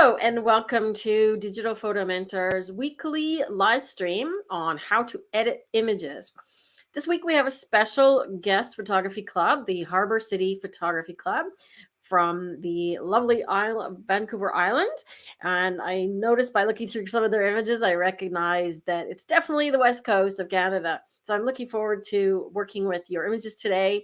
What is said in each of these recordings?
Hello and welcome to Digital Photo Mentor's weekly live stream on how to edit images. This week we have a special guest photography club, the Harbour City Photography Club from the lovely island, Vancouver Island. And I noticed by looking through some of their images, I recognize that it's definitely the west coast of Canada. So I'm looking forward to working with your images today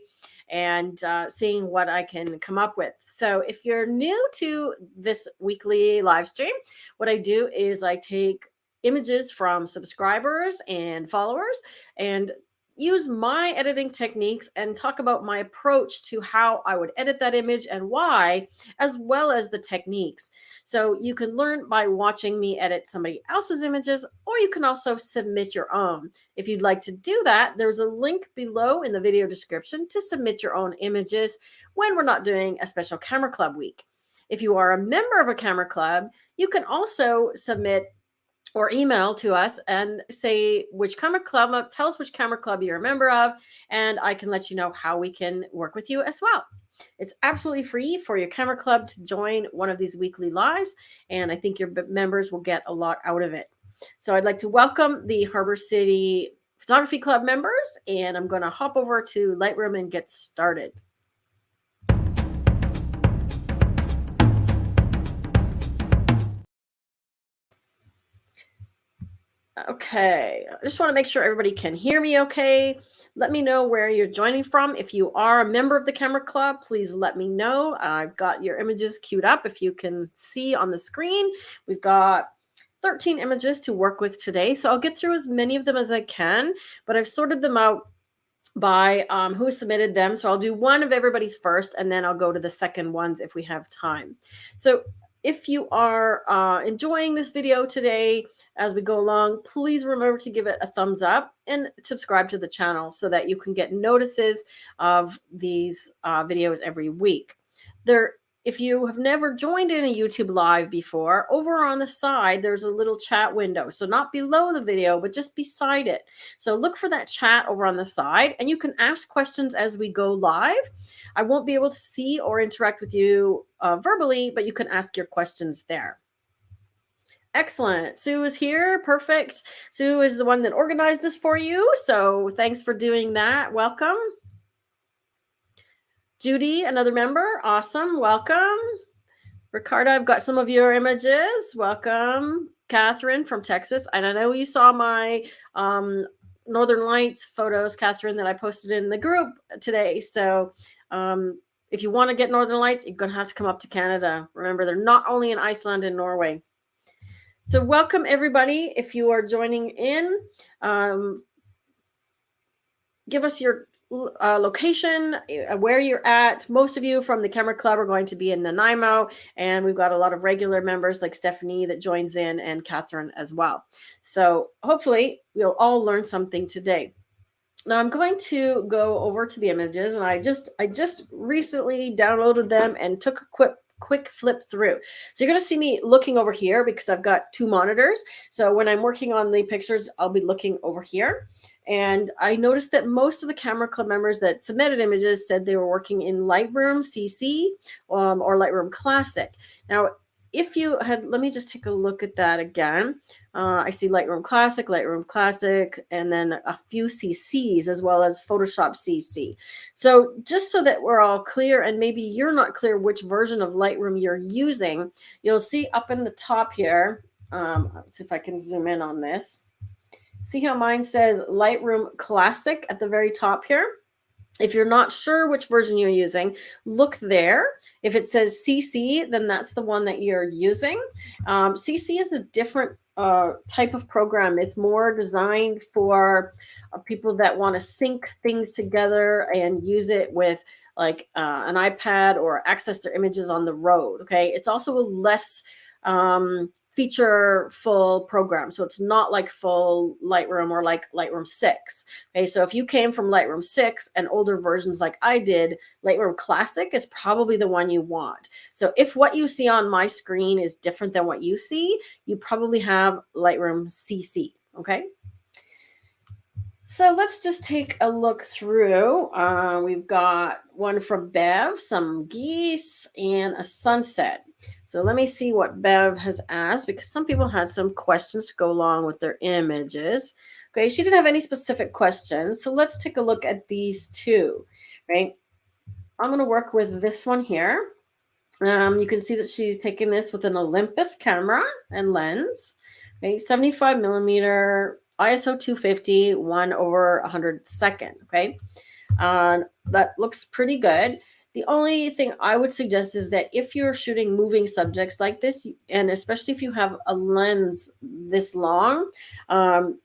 and seeing what I can come up with. So if you're new to this weekly live stream, what I do is I take images from subscribers and followers and use my editing techniques and talk about my approach to how I would edit that image and why, as well as the techniques. So you can learn by watching me edit somebody else's images, or you can also submit your own. If you'd like to do that, there's a link below in the video description to submit your own images when we're not doing a special camera club week. If you are a member of a camera club, you can also submit or email to us and say which camera club, tell us which camera club you're a member of, and I can let you know how we can work with you as well. It's absolutely free for your camera club to join one of these weekly lives, and I think your members will get a lot out of it. So I'd like to welcome the Harbour City Photography Club members, and I'm going to hop over to Lightroom and get started. Okay, I just want to make sure everybody can hear me okay. Let me know where you're joining from. If you are a member of the camera club, please let me know. I've got your images queued up. If you can see on the screen, we've got 13 images to work with today. So I'll get through as many of them as I can, but I've sorted them out by who submitted them. So I'll do one of everybody's first, and then I'll go to the second ones if we have time. So if you are enjoying this video today as we go along, please remember to give it a thumbs up and subscribe to the channel so that you can get notices of these videos every week. If you have never joined in a YouTube live before, over on the side, there's a little chat window. So not below the video, but just beside it. So look for that chat over on the side, and you can ask questions as we go live. I won't be able to see or interact with you verbally, but you can ask your questions there. Excellent. Sue is here. Perfect. Sue is the one that organized this for you. So thanks for doing that. Welcome. Judy, another member. Awesome. Welcome. Ricardo, I've got some of your images. Welcome. Catherine from Texas. And I know you saw my Northern Lights photos, Catherine, that I posted in the group today. So if you want to get Northern Lights, you're going to have to come up to Canada. Remember, they're not only in Iceland and Norway. So welcome, everybody. If you are joining in, give us your location, where you're at. Most of you from the camera club are going to be in Nanaimo, and we've got a lot of regular members like Stephanie that joins in, and Catherine as well. So hopefully we'll all learn something today. Now I'm going to go over to the images, and I just recently downloaded them and took a quick flip through. So you're going to see me looking over here because I've got two monitors. So when I'm working on the pictures, I'll be looking over here. And I noticed that most of the camera club members that submitted images said they were working in Lightroom CC or Lightroom Classic. Now, if you had, let me just take a look at that again. I see Lightroom Classic, and then a few CCs as well as Photoshop CC. So just so that we're all clear, and maybe you're not clear which version of Lightroom you're using, you'll see up in the top here, let's see if I can zoom in on this. See how mine says Lightroom Classic at the very top here? If you're not sure which version you're using, look there. If it says CC, then that's the one that you're using. CC is a different type of program. It's more designed for people that want to sync things together and use it with like an iPad or access their images on the road. Okay, it's also a less feature-full program. So it's not like full Lightroom or like Lightroom 6. Okay, so if you came from Lightroom 6 and older versions like I did, Lightroom Classic is probably the one you want. So if what you see on my screen is different than what you see, you probably have Lightroom CC, okay? So let's just take a look through. We've got one from Bev, some geese, and a sunset. So let me see what Bev has asked, because some people had some questions to go along with their images. Okay, she didn't have any specific questions. So let's take a look at these two, right? I'm going to work with this one here. You can see that she's taking this with an Olympus camera and lens, okay, 75 millimeter, ISO 250, 1/100 second. Okay, that looks pretty good. The only thing I would suggest is that if you're shooting moving subjects like this, and especially if you have a lens this long, um,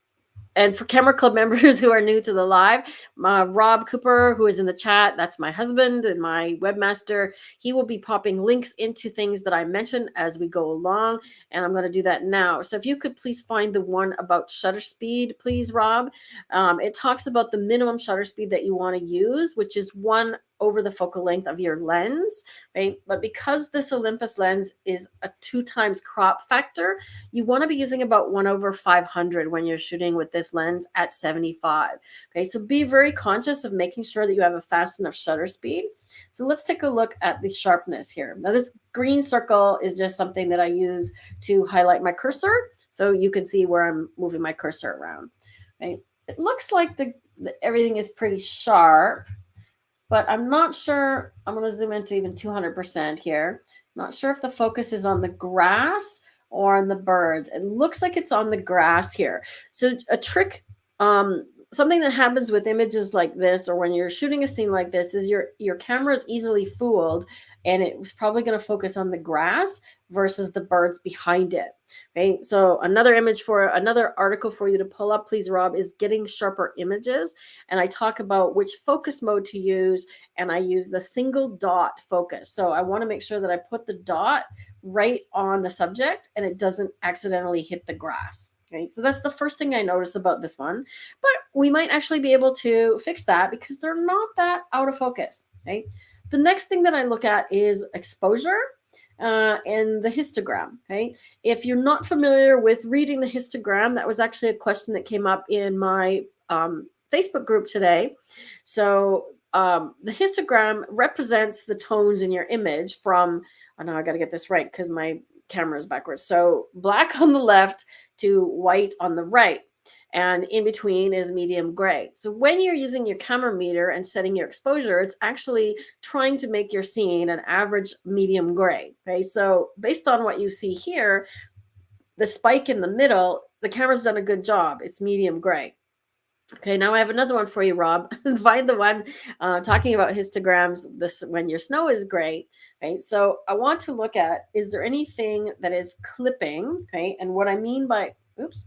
and for Camera Club members who are new to the live, Rob Cooper, who is in the chat, that's my husband and my webmaster. He will be popping links into things that I mentioned as we go along, and I'm going to do that now. So if you could please find the one about shutter speed, please, Rob. It talks about the minimum shutter speed that you want to use, which is 1 over the focal length of your lens, right? But because this Olympus lens is a 2 times crop factor, you want to be using about 1/500 when you're shooting with this lens at 75. Okay, so be very conscious of making sure that you have a fast enough shutter speed. So let's take a look at the sharpness here. Now, this green circle is just something that I use to highlight my cursor, so you can see where I'm moving my cursor around. Right? It looks like everything is pretty sharp, but I'm not sure. I'm going to zoom into even 200% here. Not sure if the focus is on the grass or on the birds. It looks like it's on the grass here. So a trick, something that happens with images like this, or when you're shooting a scene like this, is your camera is easily fooled, and it was probably going to focus on the grass versus the birds behind it. Okay, so another article for you to pull up, please, Rob, is Getting Sharper Images, and I talk about which focus mode to use, and I use the single dot focus. So I want to make sure that I put the dot right on the subject and it doesn't accidentally hit the grass. Okay, so that's the first thing I noticed about this one, but we might actually be able to fix that because they're not that out of focus. Okay, the next thing that I look at is exposure and the histogram. Okay, if you're not familiar with reading the histogram, that was actually a question that came up in my Facebook group today. So the histogram represents the tones in your image from, oh no, I got to get this right because my camera is backwards. So black on the left to white on the right. And in between is medium gray. So when you're using your camera meter and setting your exposure, it's actually trying to make your scene an average medium gray. Okay, so based on what you see here, the spike in the middle, the camera's done a good job. It's medium gray. Okay, now I have another one for you, Rob. Find the one talking about histograms, this when your snow is gray. Okay, so I want to look at, is there anything that is clipping? Okay, and what I mean by, oops,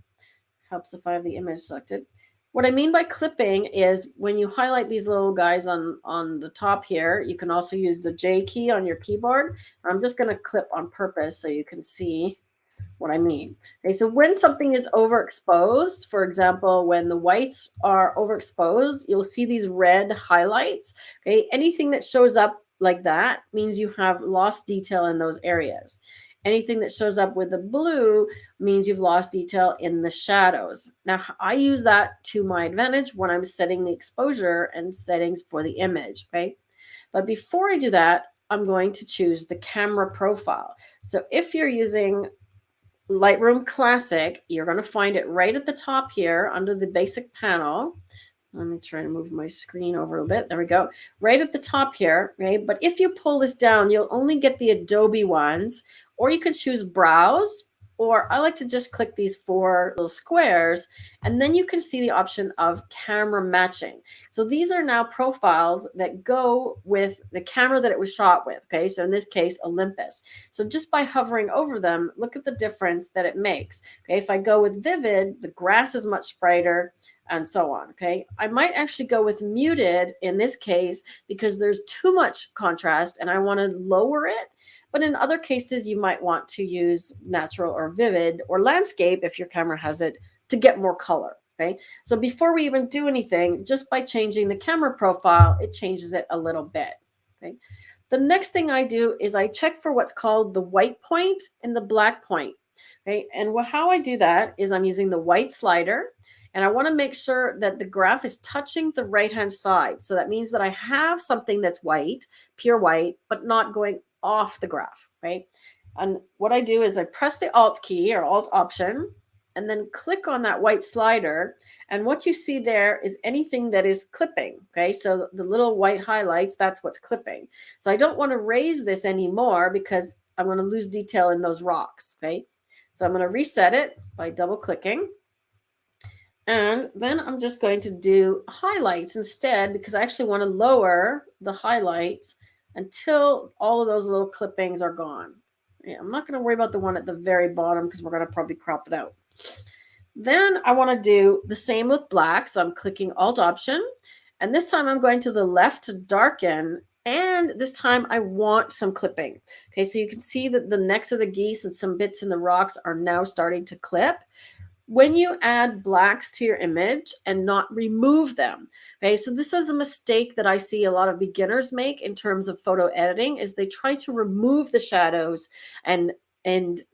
helps if I have the image selected. What I mean by clipping is when you highlight these little guys on the top here, you can also use the J key on your keyboard. I'm just going to clip on purpose so you can see what I mean. Okay, so when something is overexposed, for example, when the whites are overexposed, you'll see these red highlights. Okay, anything that shows up like that means you have lost detail in those areas. Anything that shows up with the blue means you've lost detail in the shadows. Now, I use that to my advantage when I'm setting the exposure and settings for the image, okay? But before I do that, I'm going to choose the camera profile. So if you're using Lightroom Classic, you're going to find it right at the top here under the basic panel. Let me try to move my screen over a bit. There we go. Right at the top here, right? But if you pull this down, you'll only get the Adobe ones, or you could choose Browse, or I like to just click these 4 little squares, and then you can see the option of camera matching. So these are now profiles that go with the camera that it was shot with, okay? So in this case, Olympus. So just by hovering over them, look at the difference that it makes, okay? If I go with Vivid, the grass is much brighter, and so on, okay? I might actually go with muted in this case because there's too much contrast and I want to lower it. But in other cases, you might want to use natural or vivid or landscape if your camera has it to get more color, okay? So before we even do anything, just by changing the camera profile, it changes it a little bit, okay? The next thing I do is I check for what's called the white point and the black point, okay? And how I do that is I'm using the white slider, And I want to make sure that the graph is touching the right-hand side. So that means that I have something that's white, pure white, but not going off the graph, right? And what I do is I press the Alt key or Alt option and then click on that white slider. And what you see there is anything that is clipping, okay? So the little white highlights, that's what's clipping. So I don't want to raise this anymore because I'm going to lose detail in those rocks, okay? So I'm going to reset it by double clicking. And then I'm just going to do highlights instead because I actually want to lower the highlights until all of those little clippings are gone. Yeah, I'm not going to worry about the one at the very bottom because we're going to probably crop it out. Then I want to do the same with black. So I'm clicking Alt Option. And this time I'm going to the left to darken. And this time I want some clipping. Okay, so you can see that the necks of the geese and some bits in the rocks are now starting to clip. When you add blacks to your image and not remove them. Okay, so this is a mistake that I see a lot of beginners make in terms of photo editing is they try to remove the shadows and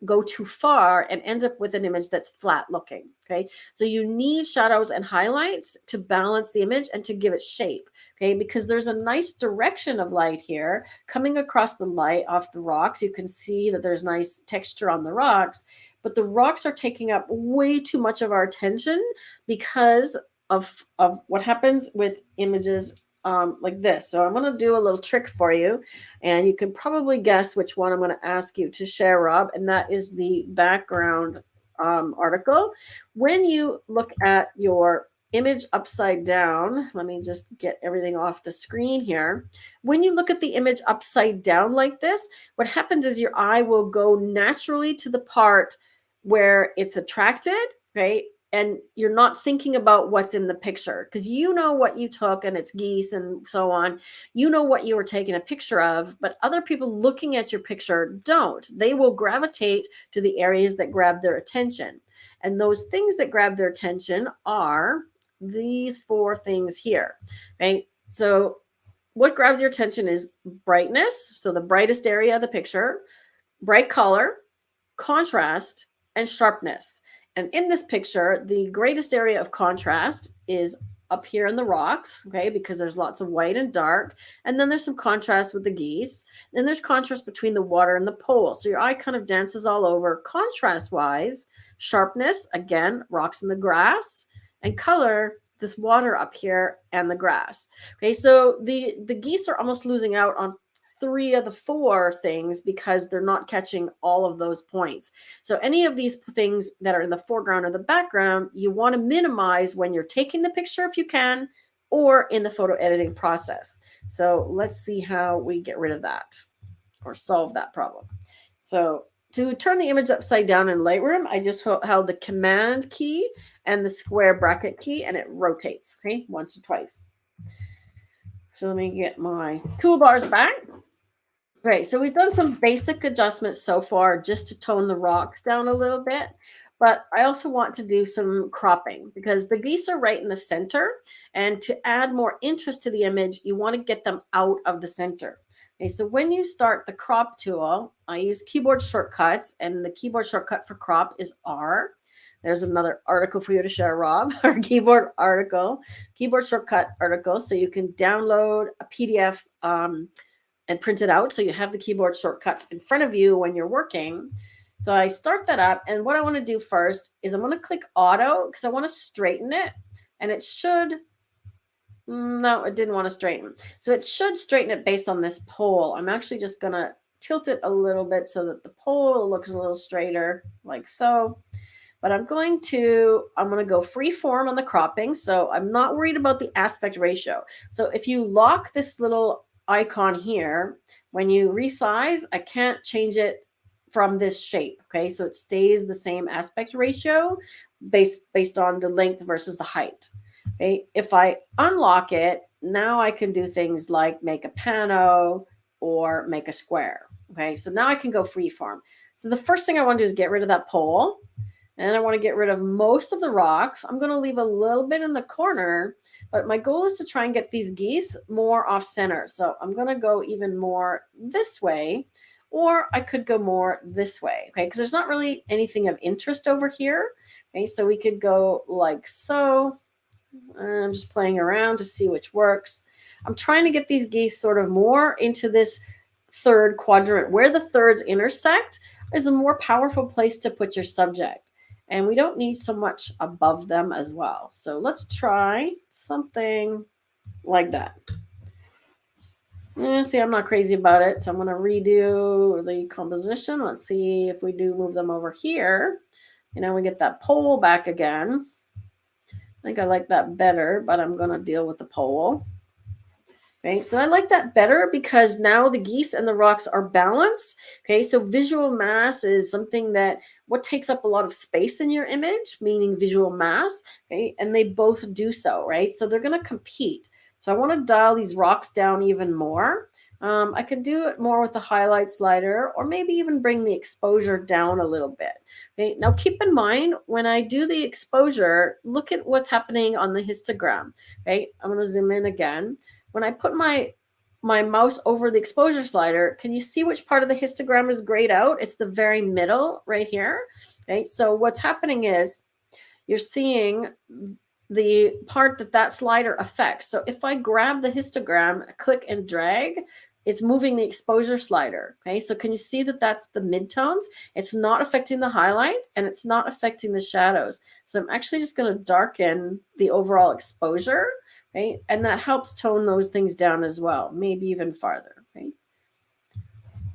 go too far and end up with an image that's flat looking. Okay, so you need shadows and highlights to balance the image and to give it shape. Okay, because there's a nice direction of light here coming across the light off the rocks. You can see that there's nice texture on the rocks, but the rocks are taking up way too much of our attention because of what happens with images like this. So I'm going to do a little trick for you, and you can probably guess which one I'm going to ask you to share, Rob, and that is the background article. When you look at your image upside down, let me just get everything off the screen here. When you look at the image upside down like this, what happens is your eye will go naturally to the part where it's attracted, right? And you're not thinking about what's in the picture because you know what you took and it's geese and so on. You know what you were taking a picture of, but other people looking at your picture don't. They will gravitate to the areas that grab their attention. And those things that grab their attention are these four things here, right? So what grabs your attention is brightness, so the brightest area of the picture, bright color, contrast, and sharpness. And in this picture, the greatest area of contrast is up here in the rocks, okay, because there's lots of white and dark. And then there's some contrast with the geese. Then there's contrast between the water and the pole. So your eye kind of dances all over contrast-wise. Sharpness, again, rocks in the grass. And color, this water up here and the grass. Okay, so the geese are almost losing out on three of the four things because they're not catching all of those points. So any of these things that are in the foreground or the background, you want to minimize when you're taking the picture if you can, or in the photo editing process. So let's see how we get rid of that or solve that problem. So to turn the image upside down in Lightroom, I just held the Command key and the square bracket key, and it rotates, okay, once or twice. So let me get my toolbars back. Great. So we've done some basic adjustments so far just to tone the rocks down a little bit. But I also want to do some cropping because the geese are right in the center. And to add more interest to the image, you want to get them out of the center. Okay, so when you start the crop tool, I use keyboard shortcuts, and the keyboard shortcut for crop is R. There's another article for you to share, Rob, our keyboard shortcut article. So you can download a PDF and print it out so you have the keyboard shortcuts in front of you when you're working. So I start that up, and what I want to do first is I'm going to click auto because I want to straighten it, and it should, no, it didn't want to straighten. So it should straighten it based on this pole. I'm actually just going to tilt it a little bit so that the pole looks a little straighter, like so. But I'm going to go free form on the cropping. So I'm not worried about the aspect ratio. So if you lock this little icon here, when you resize, I can't change it from this shape. Okay, so it stays the same aspect ratio based on the length versus the height. Okay, if I unlock it, now I can do things like make a pano or make a square. Okay, so now I can go free form. So the first thing I want to do is get rid of that pole. And I want to get rid of most of the rocks. I'm going to leave a little bit in the corner, but my goal is to try and get these geese more off center. So I'm going to go even more this way or I could go more this way, okay? Because there's not really anything of interest over here, okay? So we could go like so. I'm just playing around to see which works. I'm trying to get these geese sort of more into this third quadrant. Where the thirds intersect is a more powerful place to put your subject. And we don't need so much above them as well. So let's try something like that. See, I'm not crazy about it. So I'm going to redo the composition. Let's see if we do move them over here. We get that pole back again. I think I like that better, but I'm going to deal with the pole. Okay, so I like that better because now the geese and the rocks are balanced. Okay, so visual mass is something that what takes up a lot of space in your image, meaning visual mass. Okay, and they both do so, right? So they're going to compete. So I want to dial these rocks down even more. I could do it more with the highlight slider, or maybe even bring the exposure down a little bit. Okay, now keep in mind when I do the exposure, look at what's happening on the histogram. Okay, I'm going to zoom in again. When I put my mouse over the exposure slider, can you see which part of the histogram is grayed out? It's the very middle right here. Okay, so what's happening is you're seeing the part that slider affects. So if I grab the histogram, click and drag, it's moving the exposure slider. Okay, so can you see that that's the midtones? It's not affecting the highlights and it's not affecting the shadows. So I'm actually just going to darken the overall exposure, right? And that helps tone those things down as well, maybe even farther, right?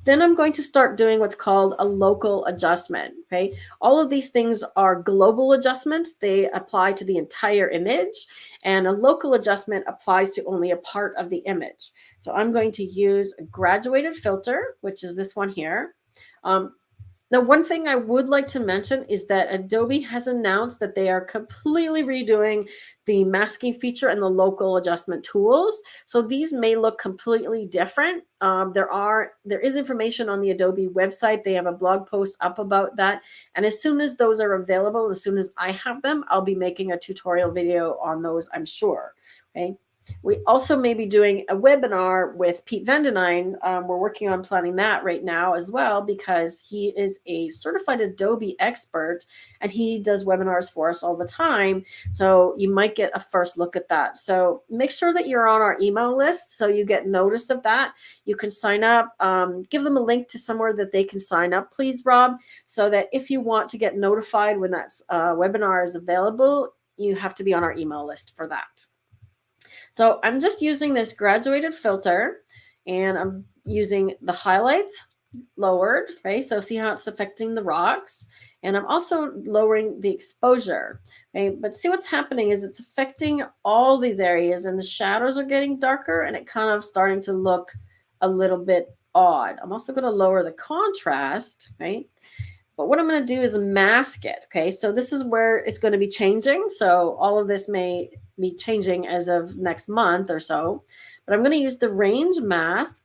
Then I'm going to start doing what's called a local adjustment, okay? All of these things are global adjustments. They apply to the entire image, and a local adjustment applies to only a part of the image. So I'm going to use a graduated filter, which is this one here. Now, one thing I would like to mention is that Adobe has announced that they are completely redoing the masking feature and the local adjustment tools. So these may look completely different. There is information on the Adobe website. They have a blog post up about that. And as soon as those are available, as soon as I have them, I'll be making a tutorial video on those, I'm sure. Okay. We also may be doing a webinar with Pete Vendenine. We're working on planning that right now as well because he is a certified Adobe expert and he does webinars for us all the time. So you might get a first look at that. So make sure that you're on our email list so you get notice of that. You can sign up, give them a link to somewhere that they can sign up, please, Rob, so that if you want to get notified when that webinar is available, you have to be on our email list for that. So I'm just using this graduated filter and I'm using the highlights lowered, right? So see how it's affecting the rocks. And I'm also lowering the exposure, okay? But see what's happening is it's affecting all these areas and the shadows are getting darker and it kind of starting to look a little bit odd. I'm also going to lower the contrast, right? But what I'm going to do is mask it, okay? So this is where it's going to be changing. So all of this may be changing as of next month or so. But I'm going to use the range mask,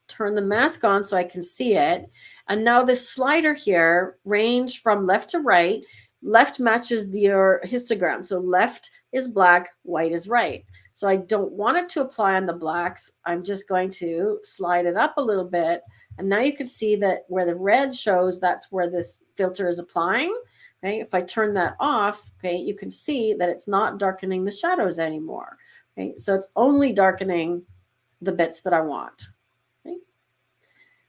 turn the mask on so I can see it. And now this slider here, range from left to right, left matches your histogram. So left is black, white is right. So I don't want it to apply on the blacks. I'm just going to slide it up a little bit. And now you can see that where the red shows, that's where this filter is applying. Okay, if I turn that off, okay, you can see that it's not darkening the shadows anymore. Okay, so it's only darkening the bits that I want. Okay.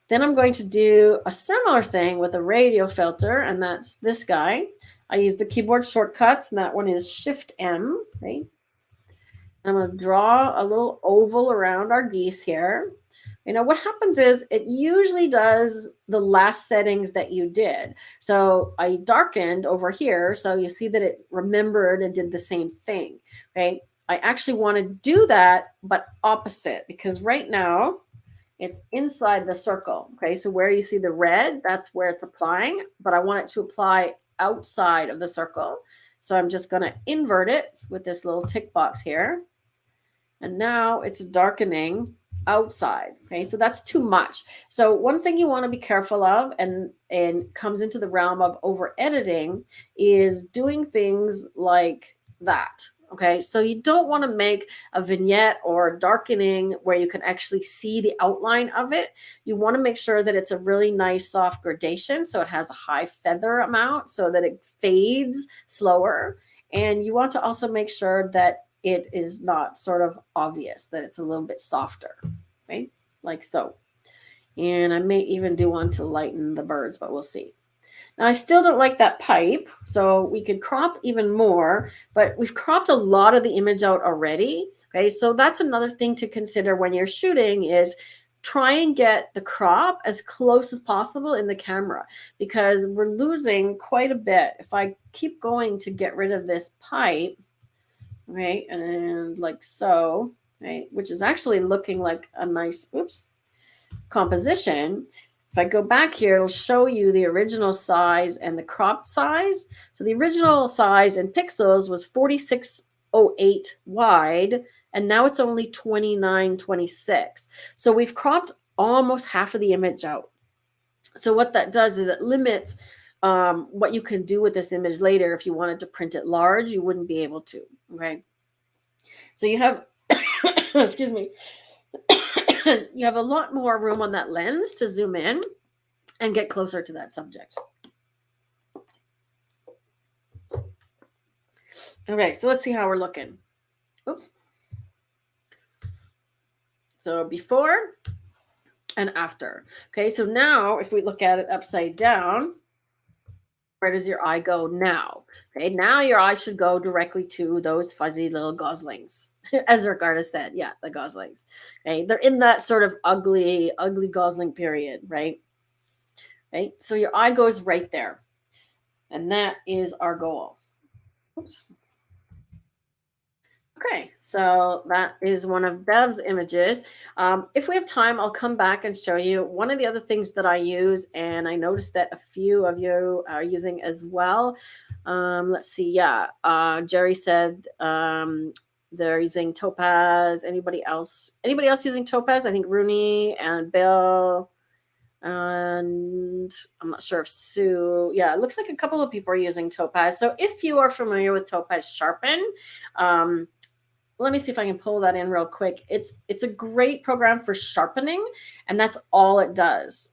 Then I'm going to do a similar thing with a radial filter, and that's this guy. I use the keyboard shortcuts, and that one is Shift M. Okay. I'm going to draw a little oval around our geese here. What happens is it usually does the last settings that you did. So I darkened over here. So you see that it remembered and did the same thing. Okay. I actually want to do that, but opposite, because right now it's inside the circle. Okay. So where you see the red, that's where it's applying, but I want it to apply outside of the circle. So I'm just going to invert it with this little tick box here. And now it's darkening outside. Okay, so that's too much. So one thing you want to be careful of, and comes into the realm of over editing, is doing things like that. Okay, so you don't want to make a vignette or darkening where you can actually see the outline of it. You want to make sure that it's a really nice soft gradation, so it has a high feather amount so that it fades slower. And you want to also make sure that it is not sort of obvious, that it's a little bit softer, right? Like so. And I may even do one to lighten the birds, but we'll see. Now, I still don't like that pipe, so we could crop even more, but we've cropped a lot of the image out already. Okay, so that's another thing to consider when you're shooting is try and get the crop as close as possible in the camera because we're losing quite a bit. If I keep going to get rid of this pipe, right, and like so, right, which is actually looking like a nice, oops, composition. If I go back here, it'll show you the original size and the cropped size. So the original size in pixels was 4608 wide, and now it's only 2926. So we've cropped almost half of the image out. So what that does is it limits what you can do with this image later. If you wanted to print it large, you wouldn't be able to. Okay. So you have, excuse me, you have a lot more room on that lens to zoom in and get closer to that subject. Okay, so let's see how we're looking. Oops. So before and after. Okay, so now if we look at it upside down, where does your eye go now? Okay, now your eye should go directly to those fuzzy little goslings. As Ricardo said, yeah, the goslings. Okay, they're in that sort of ugly gosling period, right? Right, so your eye goes right there. And that is our goal. Oops. Okay, so that is one of Bev's images. If we have time, I'll come back and show you one of the other things that I use, and I noticed that a few of you are using as well. Let's see, yeah, Jerry said they're using Topaz. Anybody else? Anybody else using Topaz? I think Rooney and Bill. And I'm not sure if Sue, yeah, it looks like a couple of people are using Topaz. So if you are familiar with Topaz Sharpen, let me see if I can pull that in real quick. It's a great program for sharpening, and that's all it does.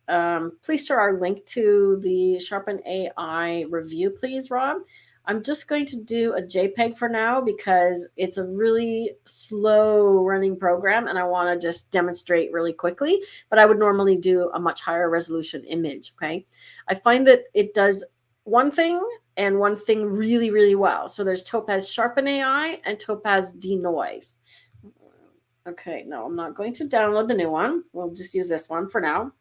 Please share our link to the Sharpen AI review, please, Rob. I'm just going to do a JPEG for now because it's a really slow running program and I want to just demonstrate really quickly, but I would normally do a much higher resolution image, okay? I find that it does one thing and one thing really, really well. So there's Topaz Sharpen AI and Topaz Denoise. Okay, no, I'm not going to download the new one. We'll just use this one for now.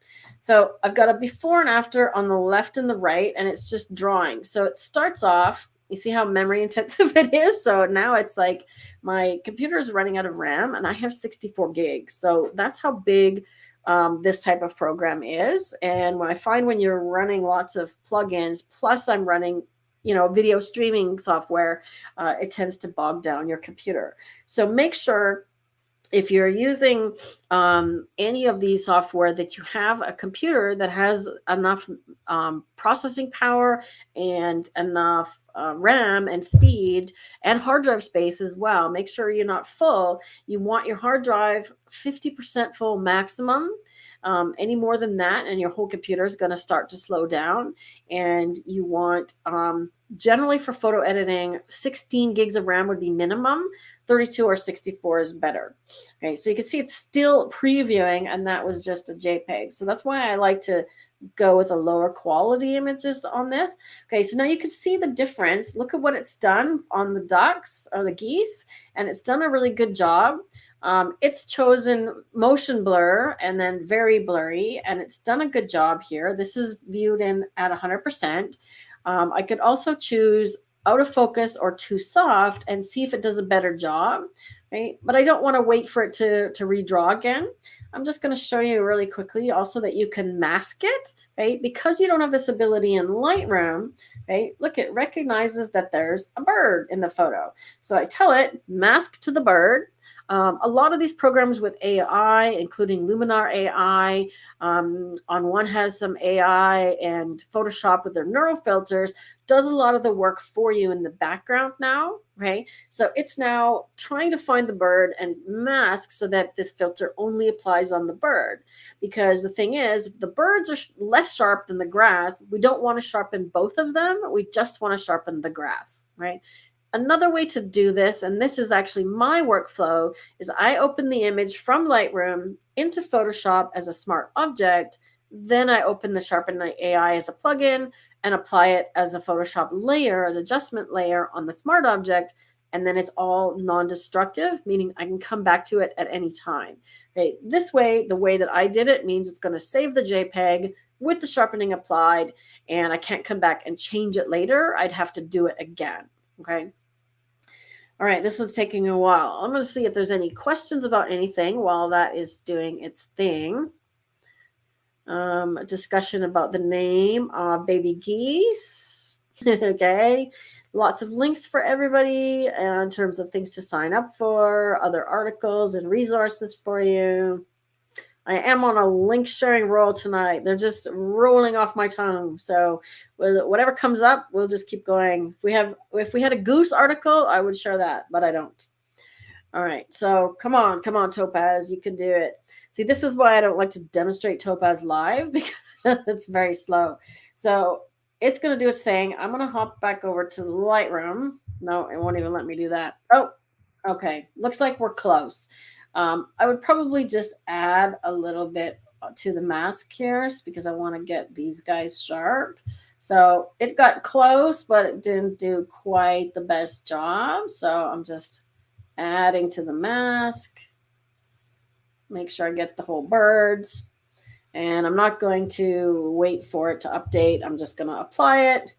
So I've got a before and after on the left and the right, and it's just drawing. So it starts off, you see how memory intensive it is? So now it's like my computer is running out of RAM and I have 64 gigs. So that's how big this type of program is. And when I find when you're running lots of plugins, plus I'm running video streaming software, it tends to bog down your computer. So make sure if you're using any of these software that you have a computer that has enough processing power and enough RAM and speed and hard drive space as well. Make sure you're not full. You want your hard drive 50% full maximum. Any more than that and your whole computer is going to start to slow down. And you want generally for photo editing 16 gigs of RAM would be minimum. 32 or 64 is better. Okay, so you can see it's still previewing and that was just a JPEG. So that's why I like to go with a lower quality images on this. Okay, so now you can see the difference. Look at what it's done on the ducks or the geese, and it's done a really good job. It's chosen motion blur and then very blurry, and it's done a good job here. This is viewed in at 100%. I could also choose out of focus or too soft and see if it does a better job, right? But I don't want to wait for it to redraw again. I'm just going to show you really quickly also that you can mask it, right? Because you don't have this ability in Lightroom, right? Look, it recognizes that there's a bird in the photo. So I tell it, mask to the bird. A lot of these programs with AI, including Luminar AI, on one has some AI, and Photoshop with their neural filters does a lot of the work for you in the background now, right? So it's now trying to find the bird and mask so that this filter only applies on the bird. Because the thing is, if the birds are less sharp than the grass, we don't want to sharpen both of them. We just want to sharpen the grass, right? Another way to do this, and this is actually my workflow, is I open the image from Lightroom into Photoshop as a smart object. Then I open the Sharpening AI as a plugin and apply it as a Photoshop layer, an adjustment layer on the smart object. And then it's all non-destructive, meaning I can come back to it at any time. Okay, this way, the way that I did it means it's going to save the JPEG with the sharpening applied, and I can't come back and change it later. I'd have to do it again. Okay. All right, this one's taking a while. I'm going to see if there's any questions about anything while that is doing its thing. A discussion about the name baby geese. Okay. Lots of links for everybody in terms of things to sign up for, other articles and resources for you. I am on a link sharing roll tonight. They're just rolling off my tongue. So whatever comes up, we'll just keep going. If we had a goose article, I would share that, but I don't. All right. So come on, Topaz. You can do it. See, this is why I don't like to demonstrate Topaz live, because it's very slow. So it's going to do its thing. I'm going to hop back over to Lightroom. No, it won't even let me do that. Oh, okay. Looks like we're close. I would probably just add a little bit to the mask here because I want to get these guys sharp. So it got close, but it didn't do quite the best job. So I'm just adding to the mask. Make sure I get the whole birds. And I'm not going to wait for it to update. I'm just going to apply it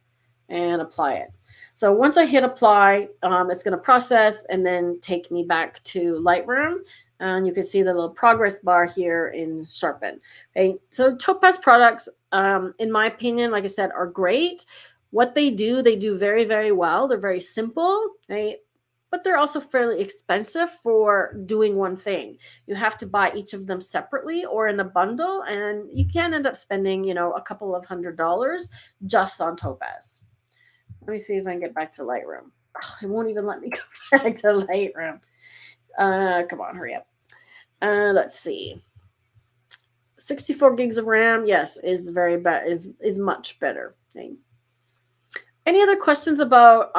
and apply it. So once I hit apply, it's going to process and then take me back to Lightroom. And you can see the little progress bar here in Sharpen. Okay, so Topaz products, in my opinion, like I said, are great. What they do very, very well. They're very simple, right? But they're also fairly expensive for doing one thing. You have to buy each of them separately or in a bundle, and you can end up spending, a couple of $100s just on Topaz. Let me see if I can get back to Lightroom. Oh, it won't even let me go back to Lightroom. Come on, hurry up. Let's see. 64 gigs of RAM, yes, is very bad. Is much better. Okay. Any other questions about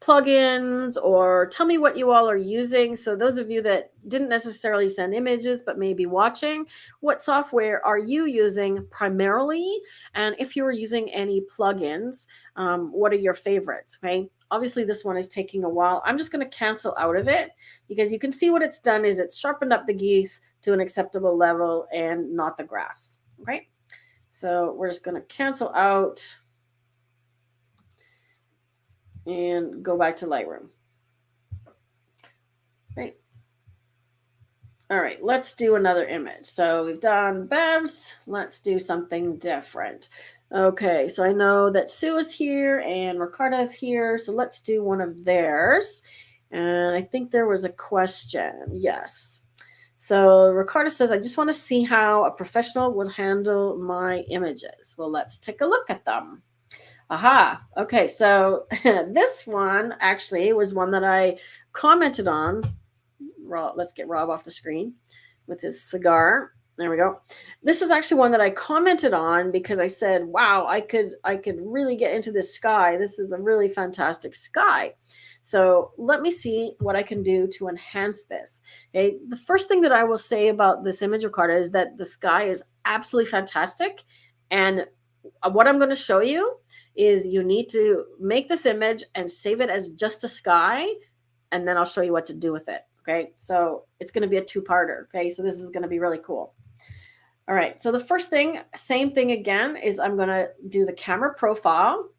plugins, or tell me what you all are using? So those of you that didn't necessarily send images but may be watching, what software are you using primarily? And if you were using any plugins, what are your favorites? Okay, obviously this one is taking a while. I'm just going to cancel out of it because you can see what it's done is it's sharpened up the geese to an acceptable level and not the grass. Okay, so we're just going to cancel out and go back to Lightroom. Right. All right, let's do another image. So we've done Bev's. Let's do something different. Okay, so I know that Sue is here and Ricardo is here. So let's do one of theirs. And I think there was a question. Yes. So Ricardo says, I just want to see how a professional would handle my images. Well, let's take a look at them. Aha. Okay, so this one actually was one that I commented on. Let's get Rob off the screen with his cigar. There we go. This is actually one that I commented on because I said, wow, I could really get into this sky. This is a really fantastic sky. So let me see what I can do to enhance this. Okay. The first thing that I will say about this image, Ricardo, is that the sky is absolutely fantastic. And what I'm going to show you is you need to make this image and save it as just a sky, and then I'll show you what to do with it. Okay, so it's going to be a two-parter. Okay, so this is going to be really cool. All right, so the first thing, same thing again, is I'm going to do the camera profile.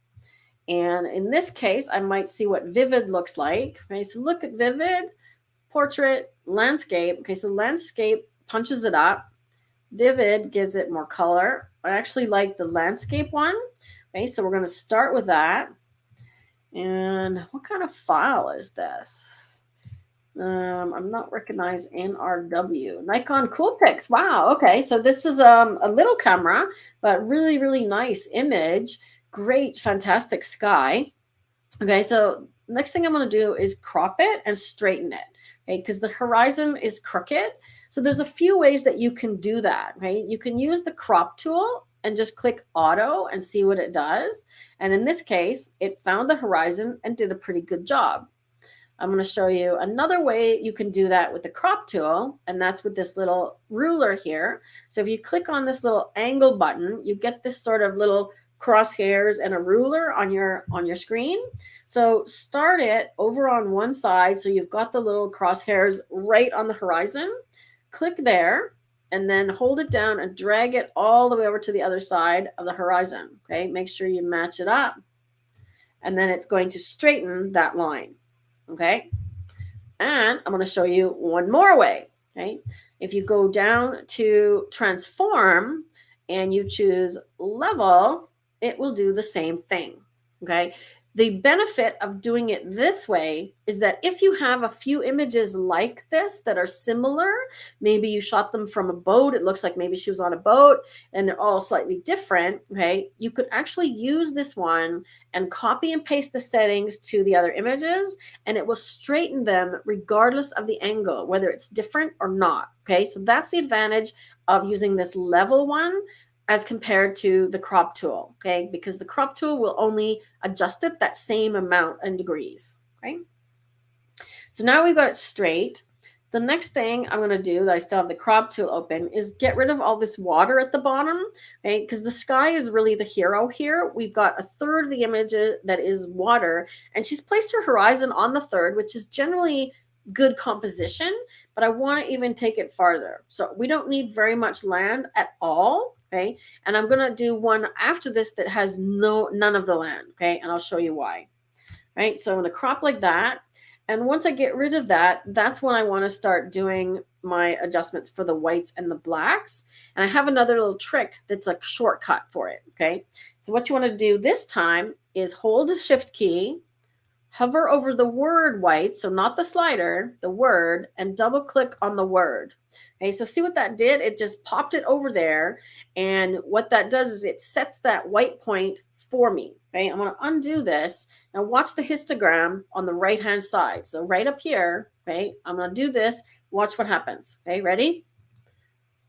And in this case, I might see what vivid looks like. Okay, so look at vivid, portrait, landscape. Okay, so landscape punches it up. Vivid gives it more color. I actually like the landscape one. Okay, so we're going to start with that. And what kind of file is this? I'm not recognized NRW. Nikon Coolpix. Wow. Okay. So this is a little camera, but really, really nice image. Great, fantastic sky. Okay, so next thing I'm going to do is crop it and straighten it, okay, because the horizon is crooked. So there's a few ways that you can do that, right? You can use the crop tool and just click auto and see what it does. And in this case, it found the horizon and did a pretty good job. I'm going to show you another way you can do that with the crop tool, and that's with this little ruler here. So if you click on this little angle button, you get this sort of little crosshairs and a ruler on your screen. So start it over on one side so you've got the little crosshairs right on the horizon. Click there and then hold it down and drag it all the way over to the other side of the horizon. Okay, make sure you match it up. And then it's going to straighten that line. Okay. And I'm going to show you one more way. Okay. If you go down to transform and you choose level, it will do the same thing. Okay. The benefit of doing it this way is that if you have a few images like this that are similar, maybe you shot them from a boat, it looks like maybe she was on a boat and they're all slightly different, okay, you could actually use this one and copy and paste the settings to the other images, and it will straighten them regardless of the angle, whether it's different or not, okay? So that's the advantage of using this level one as compared to the crop tool, okay? Because the crop tool will only adjust it that same amount in degrees, okay? So now we've got it straight. The next thing I'm going to do that I still have the crop tool open is get rid of all this water at the bottom, okay? Because the sky is really the hero here. We've got a third of the image that is water, and she's placed her horizon on the third, which is generally good composition, but I want to even take it farther. So we don't need very much land at all, okay? And I'm going to do one after this that has none of the land, okay? And I'll show you why, right? So I'm going to crop like that. And once I get rid of that, that's when I want to start doing my adjustments for the whites and the blacks. And I have another little trick that's a shortcut for it, okay? So what you want to do this time is hold the shift key, hover over the word white, so not the slider, the word, and double click on the word. Okay, so see what that did? It just popped it over there. And what that does is it sets that white point for me. Okay, I'm going to undo this. Now watch the histogram on the right-hand side. So right up here, okay, I'm going to do this. Watch what happens. Okay, ready?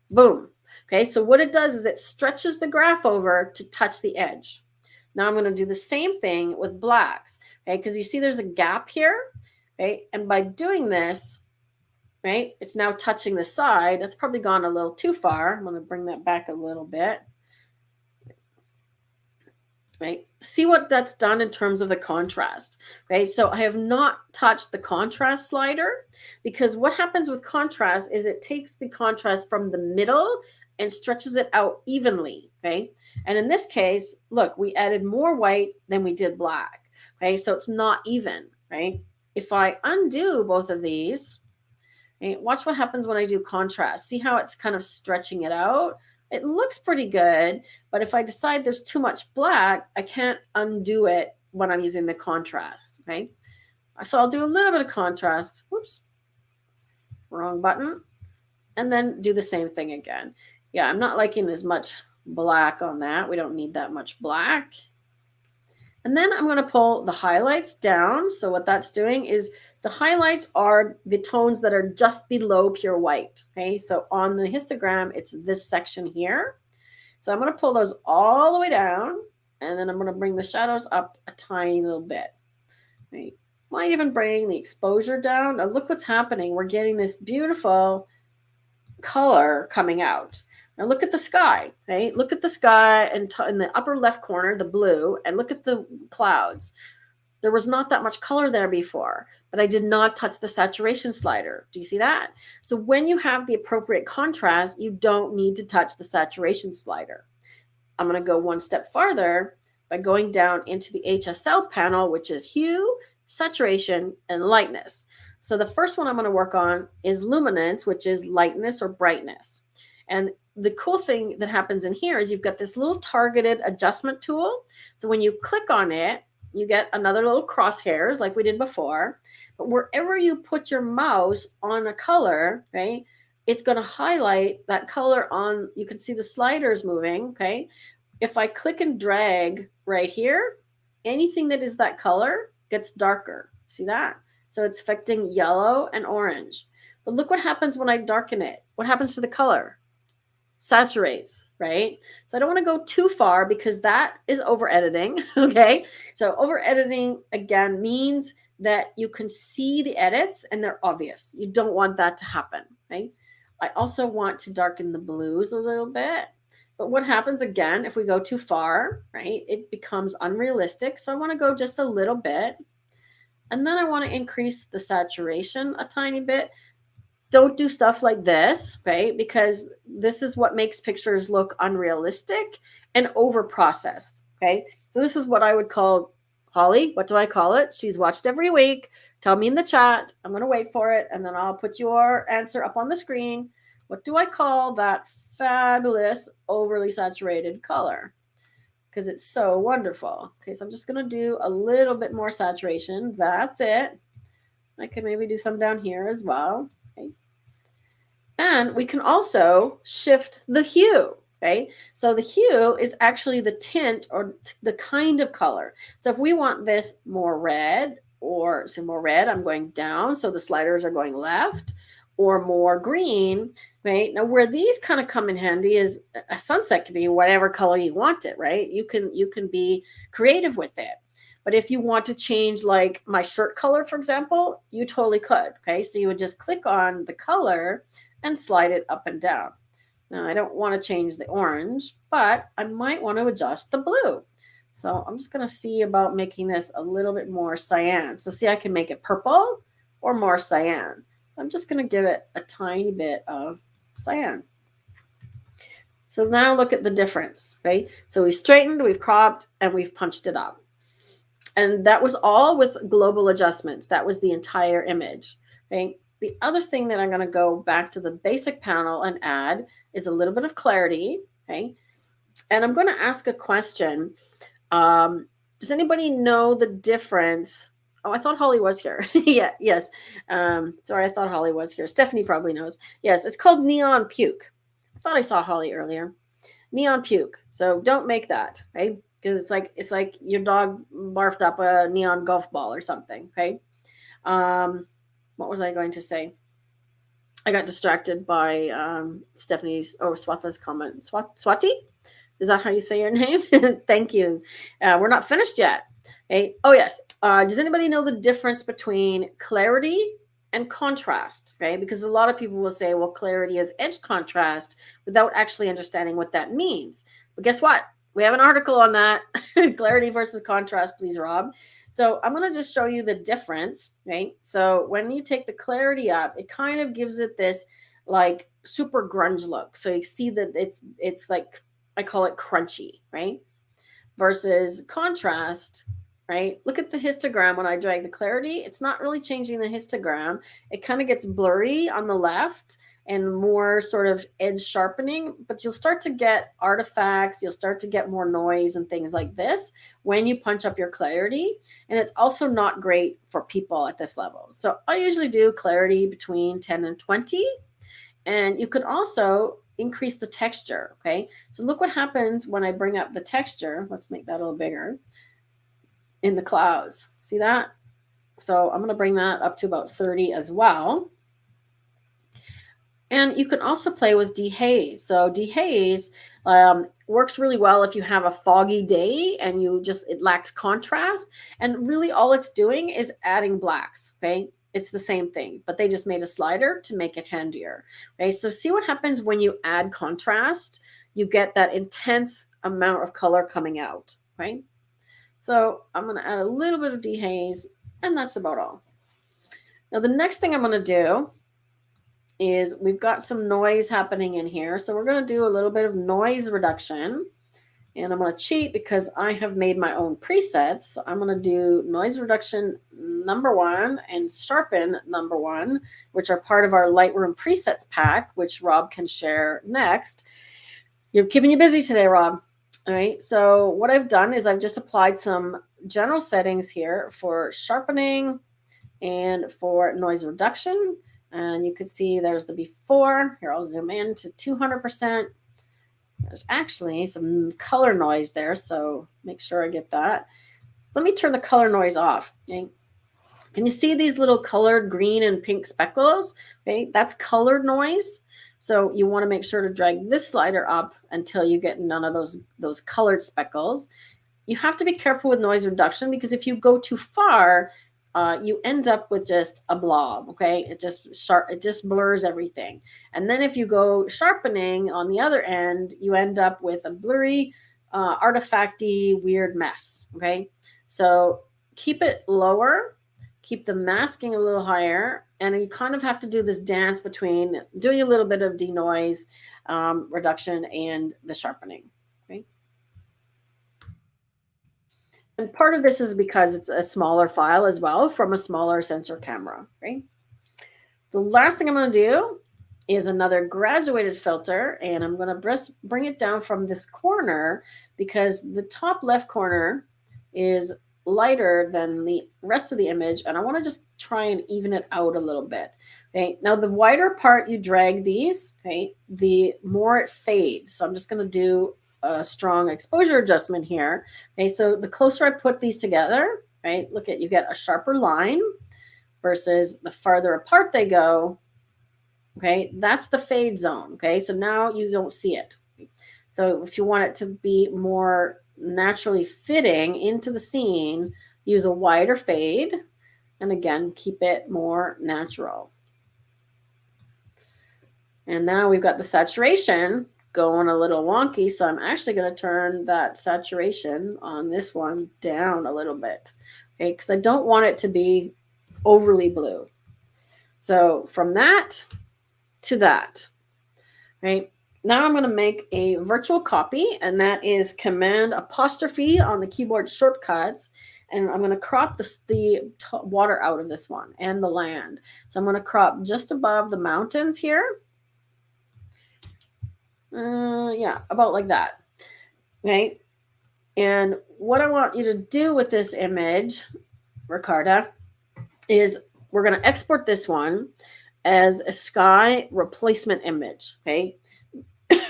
Boom. Okay, so what it does is it stretches the graph over to touch the edge. Now I'm going to do the same thing with blacks, okay, because you see there's a gap here, okay, and by doing this, right, it's now touching the side. That's probably gone a little too far. I'm going to bring that back a little bit. Right? See what that's done in terms of the contrast. Okay, so I have not touched the contrast slider because what happens with contrast is it takes the contrast from the middle and stretches it out evenly. Okay, and in this case, look, we added more white than we did black. Okay, so it's not even. Right? If I undo both of these, okay, watch what happens when I do contrast. See how it's kind of stretching it out? It looks pretty good, but if I decide there's too much black, I can't undo it when I'm using the contrast, okay? So I'll do a little bit of contrast. Whoops, wrong button. And then do the same thing again. Yeah, I'm not liking as much black on that. We don't need that much black. And then I'm going to pull the highlights down. So what that's doing is the highlights are the tones that are just below pure white. Okay, so on the histogram, it's this section here. So I'm going to pull those all the way down, and then I'm going to bring the shadows up a tiny little bit. Okay. Might even bring the exposure down. Now look what's happening. We're getting this beautiful color coming out. Now look at the sky, okay? Look at the sky and in the upper left corner, the blue, and look at the clouds. There was not that much color there before, but I did not touch the saturation slider. Do you see that? So when you have the appropriate contrast, you don't need to touch the saturation slider. I'm going to go one step farther by going down into the HSL panel, which is hue, saturation, and lightness. So the first one I'm going to work on is luminance, which is lightness or brightness. And the cool thing that happens in here is you've got this little targeted adjustment tool. So when you click on it, you get another little crosshairs like we did before. But wherever you put your mouse on a color, right, it's going to highlight that color on, you can see the sliders moving, okay? If I click and drag right here, anything that is that color gets darker. See that? So it's affecting yellow and orange. But look what happens when I darken it. What happens to the color? Saturates, right? So I don't want to go too far because that is over editing, okay? So over editing, again, means that you can see the edits and they're obvious. You don't want that to happen, right? I also want to darken the blues a little bit. But what happens, again, if we go too far, right, it becomes unrealistic. So I want to go just a little bit. And then I want to increase the saturation a tiny bit. Don't do stuff like this, right? Because this is what makes pictures look unrealistic and over processed, okay? So this is what I would call, Holly, what do I call it? She's watched every week. Tell me in the chat. I'm going to wait for it, and then I'll put your answer up on the screen. What do I call that fabulous overly saturated color? Because it's so wonderful. Okay, so I'm just going to do a little bit more saturation. That's it. I could maybe do some down here as well. Okay. And we can also shift the hue, okay? So the hue is actually the tint or the kind of color. So if we want this more red, or some more red, I'm going down, so the sliders are going left, or more green, right? Now where these kind of come in handy is a sunset can be whatever color you want it, right? You can be creative with it. But if you want to change like my shirt color, for example, you totally could, okay? So you would just click on the color and slide it up and down. Now I don't want to change the orange, but I might want to adjust the blue. So I'm just going to see about making this a little bit more cyan. So see, I can make it purple or more cyan. So I'm just going to give it a tiny bit of cyan. So now look at the difference, right? So we straightened, we've cropped, and we've punched it up. And that was all with global adjustments. That was the entire image, right? The other thing that I'm going to go back to the basic panel and add is a little bit of clarity, okay? And I'm going to ask a question. Does anybody know the difference? Oh, I thought Holly was here. Yeah, yes. Sorry, I thought Holly was here. Stephanie probably knows. Yes, it's called neon puke. I thought I saw Holly earlier. Neon puke. So don't make that, right? Because it's like your dog barfed up a neon golf ball or something, okay? What was I going to say? I got distracted by Stephanie's, Swatha's comment. Swati? Is that how you say your name? Thank you. We're not finished yet. Okay. Oh, yes. Does anybody know the difference between clarity and contrast? Okay. Because a lot of people will say, well, clarity is edge contrast without actually understanding what that means. But guess what? We have an article on that. Clarity versus contrast, please, Rob. So I'm going to just show you the difference, right? So when you take the clarity up, it kind of gives it this like super grunge look. So you see that it's like, I call it crunchy, right? Versus contrast, right? Look at the histogram when I drag the clarity. It's not really changing the histogram. It kind of gets blurry on the left and more sort of edge sharpening, but you'll start to get artifacts, you'll start to get more noise and things like this when you punch up your clarity. And it's also not great for people at this level. So I usually do clarity between 10 and 20. And you could also increase the texture, okay? So look what happens when I bring up the texture. Let's make that a little bigger in the clouds. See that? So I'm going to bring that up to about 30 as well. And you can also play with dehaze. So dehaze works really well if you have a foggy day and it lacks contrast. And really all it's doing is adding blacks, okay? It's the same thing, but they just made a slider to make it handier. Okay, so see what happens when you add contrast. You get that intense amount of color coming out, right? So I'm going to add a little bit of dehaze, and that's about all. Now the next thing I'm going to do is we've got some noise happening in here. So we're going to do a little bit of noise reduction. And I'm going to cheat because I have made my own presets. So I'm going to do noise reduction #1 and sharpen #1, which are part of our Lightroom presets pack, which Rob can share next. You're keeping you busy today, Rob. All right, so what I've done is I've just applied some general settings here for sharpening and for noise reduction. And you could see there's the before. Here, I'll zoom in to 200%. There's actually some color noise there, so make sure I get that. Let me turn the color noise off. Okay? Can you see these little colored green and pink speckles? Okay, that's color noise. So you want to make sure to drag this slider up until you get none of those colored speckles. You have to be careful with noise reduction because if you go too far, you end up with just a blob. Okay, it just blurs everything. And then if you go sharpening on the other end, you end up with a blurry, artifacty, weird mess. Okay, so keep it lower, keep the masking a little higher, and you kind of have to do this dance between doing a little bit of denoise reduction and the sharpening. Okay. And part of this is because it's a smaller file as well from a smaller sensor camera, right? The last thing I'm going to do is another graduated filter, and I'm going to bring it down from this corner because the top left corner is lighter than the rest of the image, and I want to just try and even it out a little bit. Okay, now the wider part you drag these, okay, the more it fades. So I'm just going to do a strong exposure adjustment here. Okay, so the closer I put these together, right, look at, you get a sharper line versus the farther apart they go. Okay, that's the fade zone. Okay, so now you don't see it. So if you want it to be more naturally fitting into the scene, use a wider fade, and again, keep it more natural. And now we've got the saturation going a little wonky, so I'm actually going to turn that saturation on this one down a little bit, okay, because I don't want it to be overly blue. So from that to that, right? Now I'm going to make a virtual copy, and that is Command apostrophe on the keyboard shortcuts. And I'm going to crop the water out of this one and the land. So I'm going to crop just above the mountains here. Yeah, about like that. Okay. And what I want you to do with this image, Ricarda, is we're going to export this one as a sky replacement image. Okay.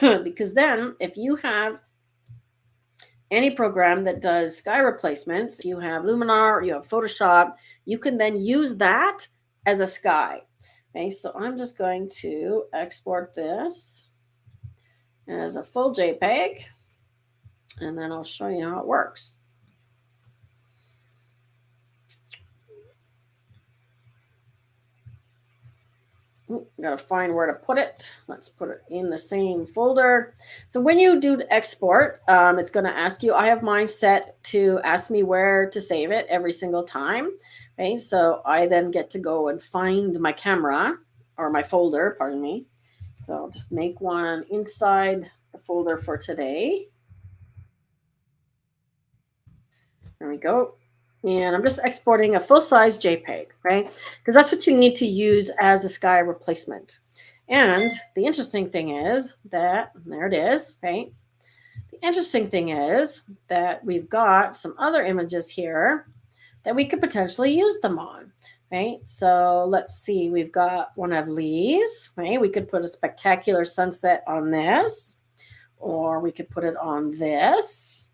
Because then if you have any program that does sky replacements, you have Luminar, you have Photoshop, you can then use that as a sky. Okay, so I'm just going to export this as a full JPEG, and then I'll show you how it works. Gotta find where to put it. Let's put it in the same folder. So when you do the export, it's going to ask you, I have mine set to ask me where to save it every single time. Okay, so I then get to go and find my camera or my folder, pardon me. So I'll just make one inside the folder for today. There we go. And I'm just exporting a full-size JPEG, right? Because that's what you need to use as a sky replacement. And the interesting thing is that, there it is, right? The interesting thing is that we've got some other images here that we could potentially use them on, right? So let's see, we've got one of these, right? We could put a spectacular sunset on this, or we could put it on this,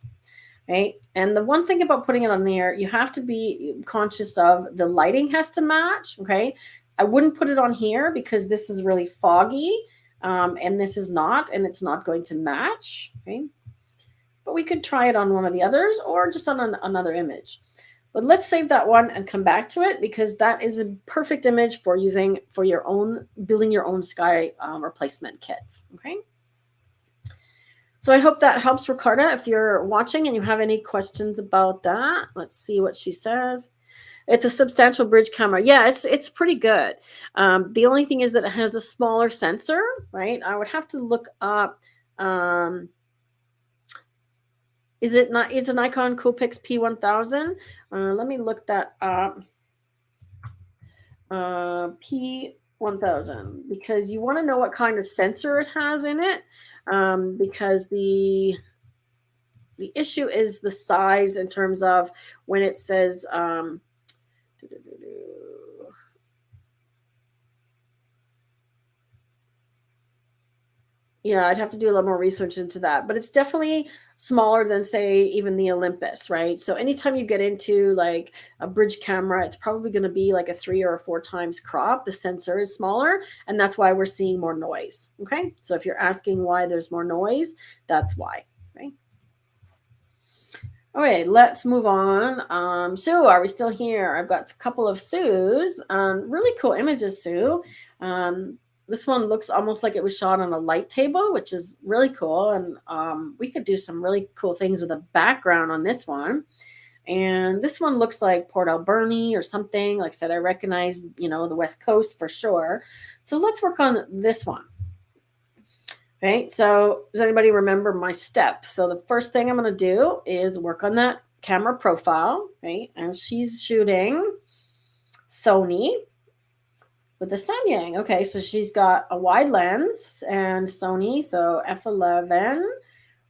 right? And the one thing about putting it on there, you have to be conscious of the lighting has to match, okay? I wouldn't put it on here because this is really foggy, and this is not, and it's not going to match, okay? But we could try it on one of the others or just on another image. But let's save that one and come back to it because that is a perfect image for using for your own, building your own sky replacement kits, okay? So I hope that helps, Ricarda. If you're watching and you have any questions about that, let's see what she says. It's a substantial bridge camera. Yeah, it's pretty good. The only thing is that it has a smaller sensor, right? I would have to look up. Is it not? Is a Nikon Coolpix P1000? Let me look that up. P1000, because you want to know what kind of sensor it has in it, because the The issue is the size in terms of when it says yeah, I'd have to do a little more research into that, but it's definitely smaller than, say, even the Olympus, right? So anytime you get into like a bridge camera, it's probably going to be like a 3 or 4 times crop. The sensor is smaller, and that's why we're seeing more noise. Okay, so if you're asking why there's more noise, that's why. Right. All right, let's move on. Sue, are we still here? I've got a couple of Sues. Really cool images, Sue. This one looks almost like it was shot on a light table, which is really cool. And we could do some really cool things with a background on this one. And this one looks like Port Alberni or something. Like I said, I recognize, the West Coast for sure. So let's work on this one. Okay, so does anybody remember my steps? So the first thing I'm going to do is work on that camera profile, right? And she's shooting Sony with the Samyang. Okay, so she's got a wide lens and Sony, so f11.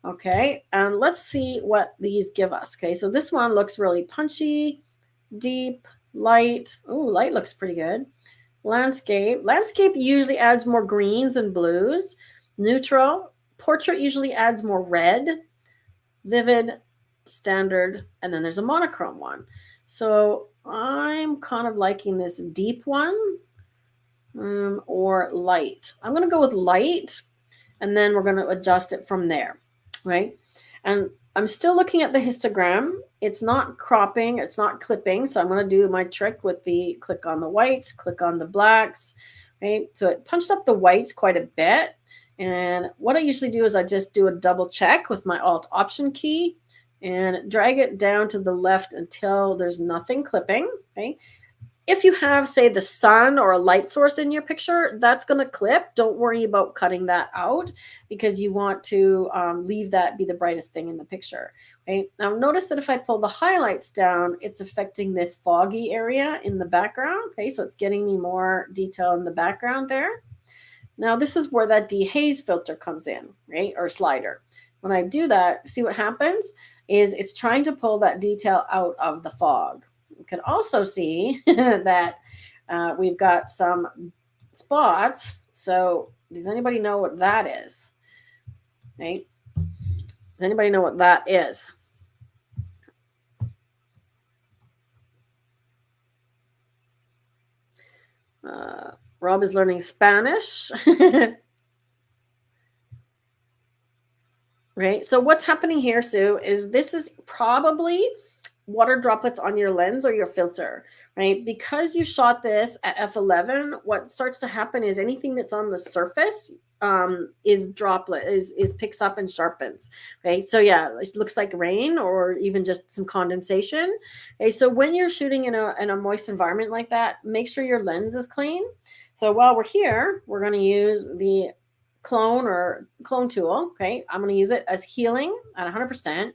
Okay, and let's see what these give us. Okay, so this one looks really punchy, deep, light. Oh, light looks pretty good. Landscape. Landscape usually adds more greens and blues. Neutral. Portrait usually adds more red. Vivid, standard, and then there's a monochrome one. So I'm kind of liking this deep one or light. I'm going to go with light, and then we're going to adjust it from there, right? And I'm still looking at the histogram. It's not cropping, it's not clipping. So I'm going to do my trick with the click on the whites, click on the blacks, right? So it punched up the whites quite a bit. And what I usually do is I just do a double check with my Alt Option key and drag it down to the left until there's nothing clipping, okay? If you have, say, the sun or a light source in your picture, that's going to clip. Don't worry about cutting that out because you want to leave that be the brightest thing in the picture. Okay. Now notice that if I pull the highlights down, it's affecting this foggy area in the background. Okay, so it's getting me more detail in the background there. Now this is where that dehaze filter comes in, right, or slider. When I do that, see what happens is it's trying to pull that detail out of the fog. You can also see that we've got some spots. So does anybody know what that is? Right? Does anybody know what that is? Rob is learning Spanish. Right? So what's happening here, Sue, is this is probably water droplets on your lens or your filter, right? Because you shot this at f11, what starts to happen is anything that's on the surface is droplet, is picks up and sharpens. Okay, so yeah, it looks like rain or even just some condensation. Okay, so when you're shooting in a moist environment like that, make sure your lens is clean. So while we're here, we're going to use the clone tool. Okay, I'm going to use it as healing at 100%.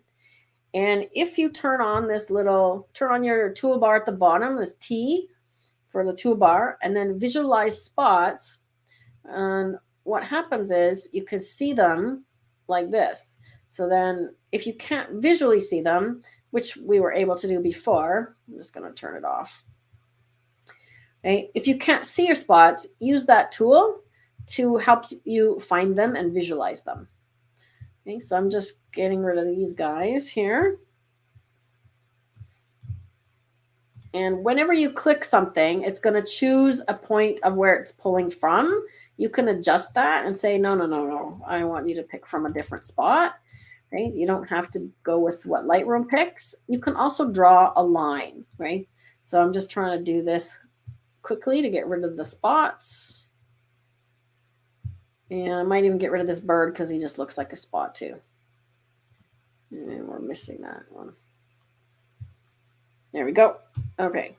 And if you turn on your toolbar at the bottom, this T for the toolbar, and then visualize spots. And what happens is you can see them like this. So then if you can't visually see them, which we were able to do before, I'm just going to turn it off. Okay. If you can't see your spots, use that tool to help you find them and visualize them. Okay, so I'm just getting rid of these guys here. And whenever you click something, it's going to choose a point of where it's pulling from. You can adjust that and say, no. I want you to pick from a different spot. Right? You don't have to go with what Lightroom picks. You can also draw a line, right? So I'm just trying to do this quickly to get rid of the spots. And I might even get rid of this bird because he just looks like a spot too. And we're missing that one. There we go. Okay.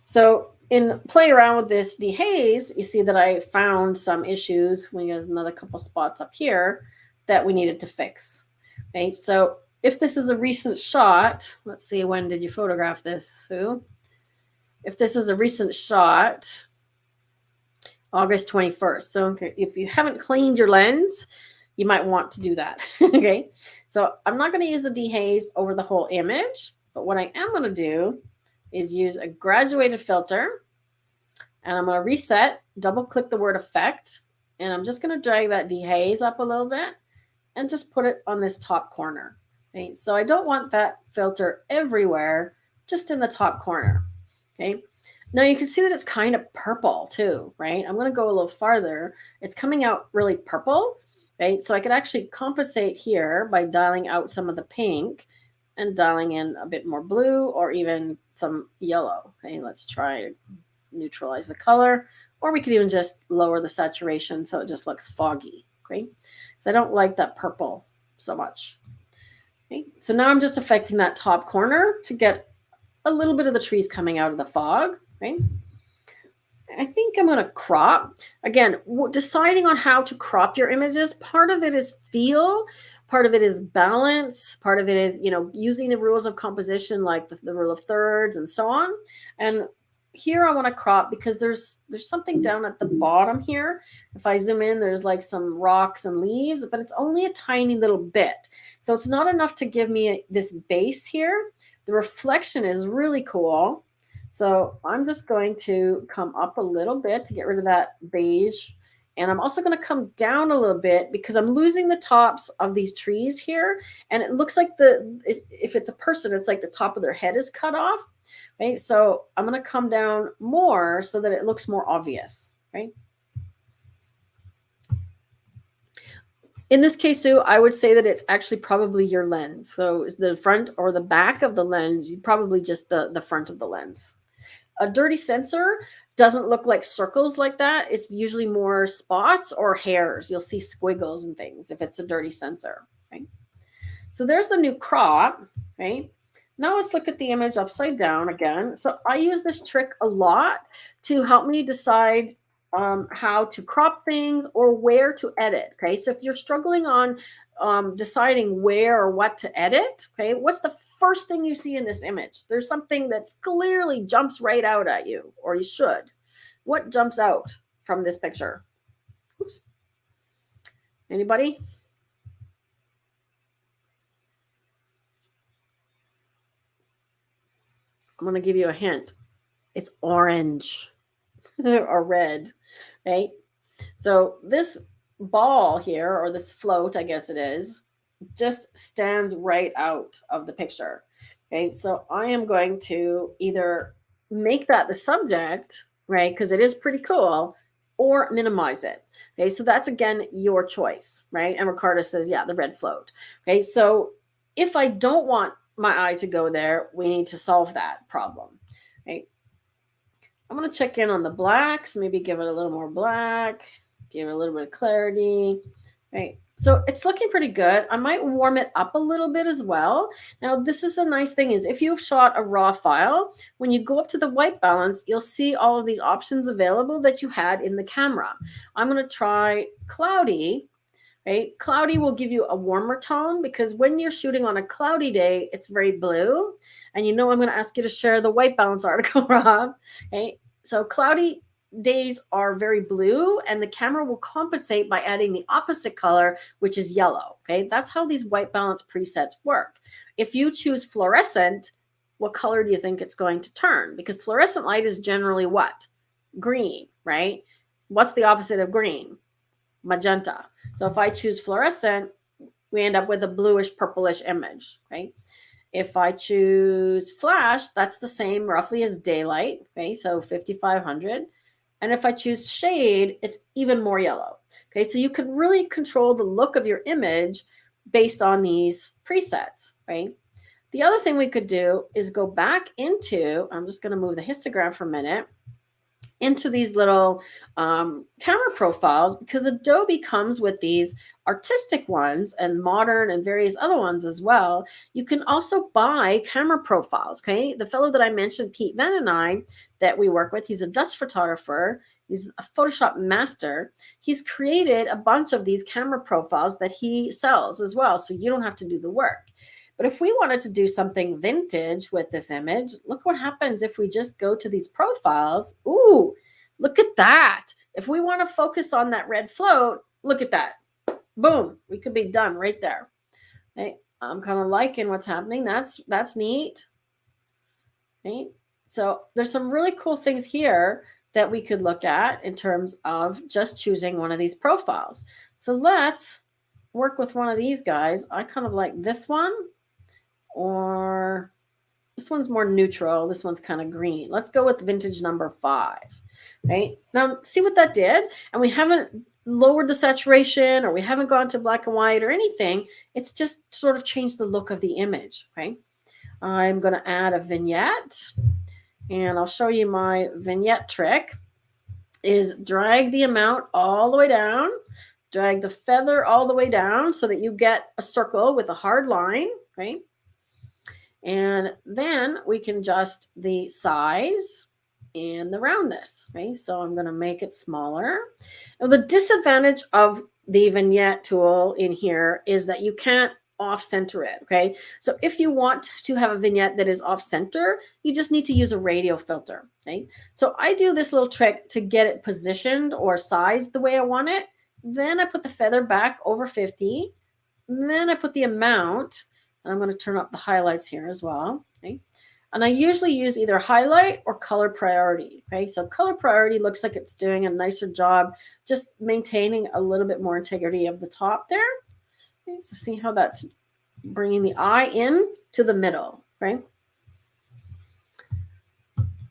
So in play around with this dehaze, you see that I found some issues. We have another couple spots up here that we needed to fix. Okay. So if this is a recent shot, let's see, when did you photograph this, Sue? If this is a recent shot, August 21st. So if you haven't cleaned your lens, you might want to do that. Okay, so I'm not going to use the dehaze over the whole image, but what I am going to do is use a graduated filter, and I'm going to reset, double click the word effect, and I'm just going to drag that dehaze up a little bit and just put it on this top corner. Okay, so I don't want that filter everywhere, just in the top corner. Okay, now you can see that it's kind of purple too, right? I'm going to go a little farther. It's coming out really purple, right? So I could actually compensate here by dialing out some of the pink and dialing in a bit more blue or even some yellow. Okay, let's try to neutralize the color, or we could even just lower the saturation so it just looks foggy. Okay, so I don't like that purple so much. Okay, so now I'm just affecting that top corner to get a little bit of the trees coming out of the fog. Right, I think I'm going to crop. Again, deciding on how to crop your images, part of it is feel, part of it is balance, part of it is, using the rules of composition like the rule of thirds and so on. And here I want to crop because there's something down at the bottom here. If I zoom in, there's like some rocks and leaves, but it's only a tiny little bit. So it's not enough to give me this base here. The reflection is really cool. So I'm just going to come up a little bit to get rid of that beige. And I'm also going to come down a little bit because I'm losing the tops of these trees here. And it looks like if it's a person, it's like the top of their head is cut off. Right? So I'm going to come down more so that it looks more obvious. Right? In this case, Sue, I would say that it's actually probably your lens. So is the front or the back of the lens, probably just the front of the lens. A dirty sensor doesn't look like circles like that. It's usually more spots or hairs. You'll see squiggles and things if it's a dirty sensor. Right? So there's the new crop. Right? Now let's look at the image upside down again. So I use this trick a lot to help me decide how to crop things or where to edit. Okay, so if you're struggling on deciding where or what to edit, okay, what's the first thing you see in this image? There's something that's clearly jumps right out at you, or you should. What jumps out from this picture? Oops. Anybody? I'm going to give you a hint. It's orange or red, right? So this ball here, or this float, I guess it is, just stands right out of the picture. Okay, so I am going to either make that the subject, right, because it is pretty cool, or minimize it. Okay, so that's again your choice, right? And Ricardo says, yeah, the red float. Okay, so if I don't want my eye to go there, we need to solve that problem. Right? I'm going to check in on the blacks, maybe give it a little more black, give it a little bit of clarity. Right? So it's looking pretty good. I might warm it up a little bit as well. Now, this is a nice thing is if you've shot a raw file, when you go up to the white balance, you'll see all of these options available that you had in the camera. I'm going to try cloudy. Right? Cloudy will give you a warmer tone because when you're shooting on a cloudy day, it's very blue. And I'm going to ask you to share the white balance article, Rob. Okay? So cloudy days are very blue, and the camera will compensate by adding the opposite color, which is yellow. Okay? That's how these white balance presets work. If you choose fluorescent, what color do you think it's going to turn? Because fluorescent light is generally what? Green, right? What's the opposite of green? Magenta. So if I choose fluorescent, we end up with a bluish purplish image. Okay. If I choose flash, that's the same roughly as daylight. Okay. So 5500. And if I choose shade, it's even more yellow. Okay. So you can really control the look of your image based on these presets. Right. The other thing we could do is go back into, I'm just going to move the histogram for a minute, into these little camera profiles, because Adobe comes with these artistic ones and modern and various other ones as well. You can also buy camera profiles. Okay, the fellow that I mentioned, Pete Van and I, that we work with, he's a Dutch photographer. He's a Photoshop master. He's created a bunch of these camera profiles that he sells as well, so you don't have to do the work. But if we wanted to do something vintage with this image, look what happens if we just go to these profiles. Ooh, look at that. If we want to focus on that red float, look at that. Boom, we could be done right there. Okay, I'm kind of liking what's happening. That's neat. Right? So there's some really cool things here that we could look at in terms of just choosing one of these profiles. So let's work with one of these guys. I kind of like this one, or this one's more neutral. This one's kind of green. Let's go with vintage number 5. Right? Now, see what that did? And we haven't lowered the saturation, or we haven't gone to black and white or anything. It's just sort of changed the look of the image. Right? I'm going to add a vignette, and I'll show you my vignette trick. Is drag the amount all the way down, drag the feather all the way down so that you get a circle with a hard line, right? And then we can adjust the size and the roundness, right? So I'm going to make it smaller. Now, the disadvantage of the vignette tool in here is that you can't off center it. Okay. So if you want to have a vignette that is off center, you just need to use a radial filter. Okay. So I do this little trick to get it positioned or sized the way I want it. Then I put the feather back over 50. Then I put the amount, and I'm going to turn up the highlights here as well. Okay. And I usually use either highlight or color priority. Okay. So color priority looks like it's doing a nicer job, just maintaining a little bit more integrity of the top there. Okay, so see how that's bringing the eye in to the middle, right?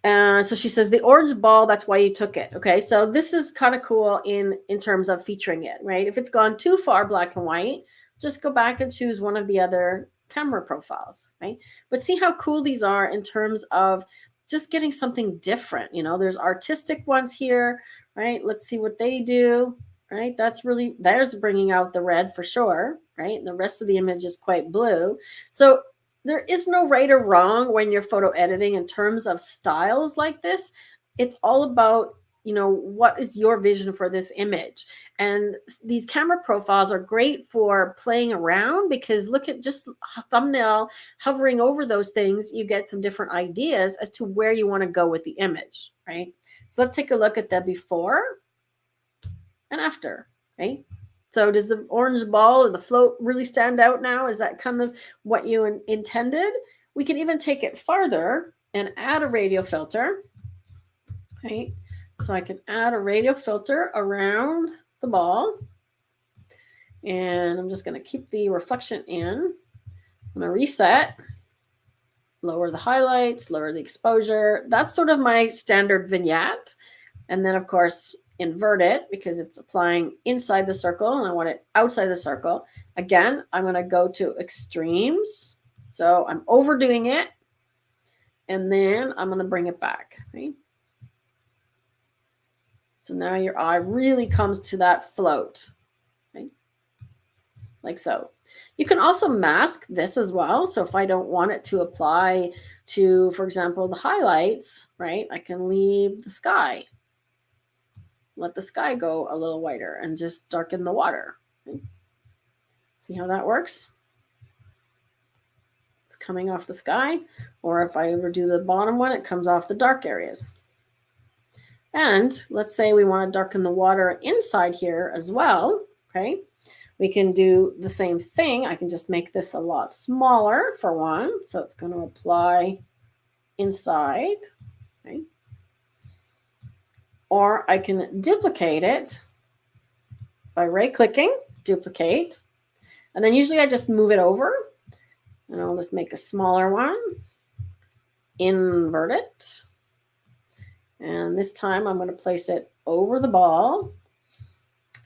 So she says the orange ball, that's why you took it. Okay, so this is kind of cool in terms of featuring it, right? If it's gone too far black and white, just go back and choose one of the other camera profiles, right? But see how cool these are in terms of just getting something different. You know, there's artistic ones here, right? Let's see what they do. Right, that's really, there's bringing out the red for sure, right? And the rest of the image is quite blue. So there is no right or wrong when you're photo editing in terms of styles like this. It's all about, you know, what is your vision for this image? And these camera profiles are great for playing around, because look at just a thumbnail hovering over those things, you get some different ideas as to where you want to go with the image, right? So let's take a look at the before and after, right? So does the orange ball or the float really stand out now? Is that kind of what you intended? We can even take it farther and add a radial filter, right? So I can add a radial filter around the ball, and I'm just going to keep the reflection in. I'm going to reset, lower the highlights, lower the exposure. That's sort of my standard vignette. And then, of course, invert it because it's applying inside the circle and I want it outside the circle. Again, I'm going to go to extremes. So I'm overdoing it. And then I'm going to bring it back. Right? So now your eye really comes to that float. Right? Like so. You can also mask this as well. So if I don't want it to apply to, for example, the highlights, right, I can leave the sky. Let the sky go a little whiter and just darken the water. Okay. See how that works? It's coming off the sky. Or if I overdo the bottom one, it comes off the dark areas. And let's say we want to darken the water inside here as well. Okay. We can do the same thing. I can just make this a lot smaller for one. So it's going to apply inside. Okay. Or I can duplicate it by right-clicking, duplicate. And then usually I just move it over. And I'll just make a smaller one. Invert it. And this time I'm going to place it over the ball.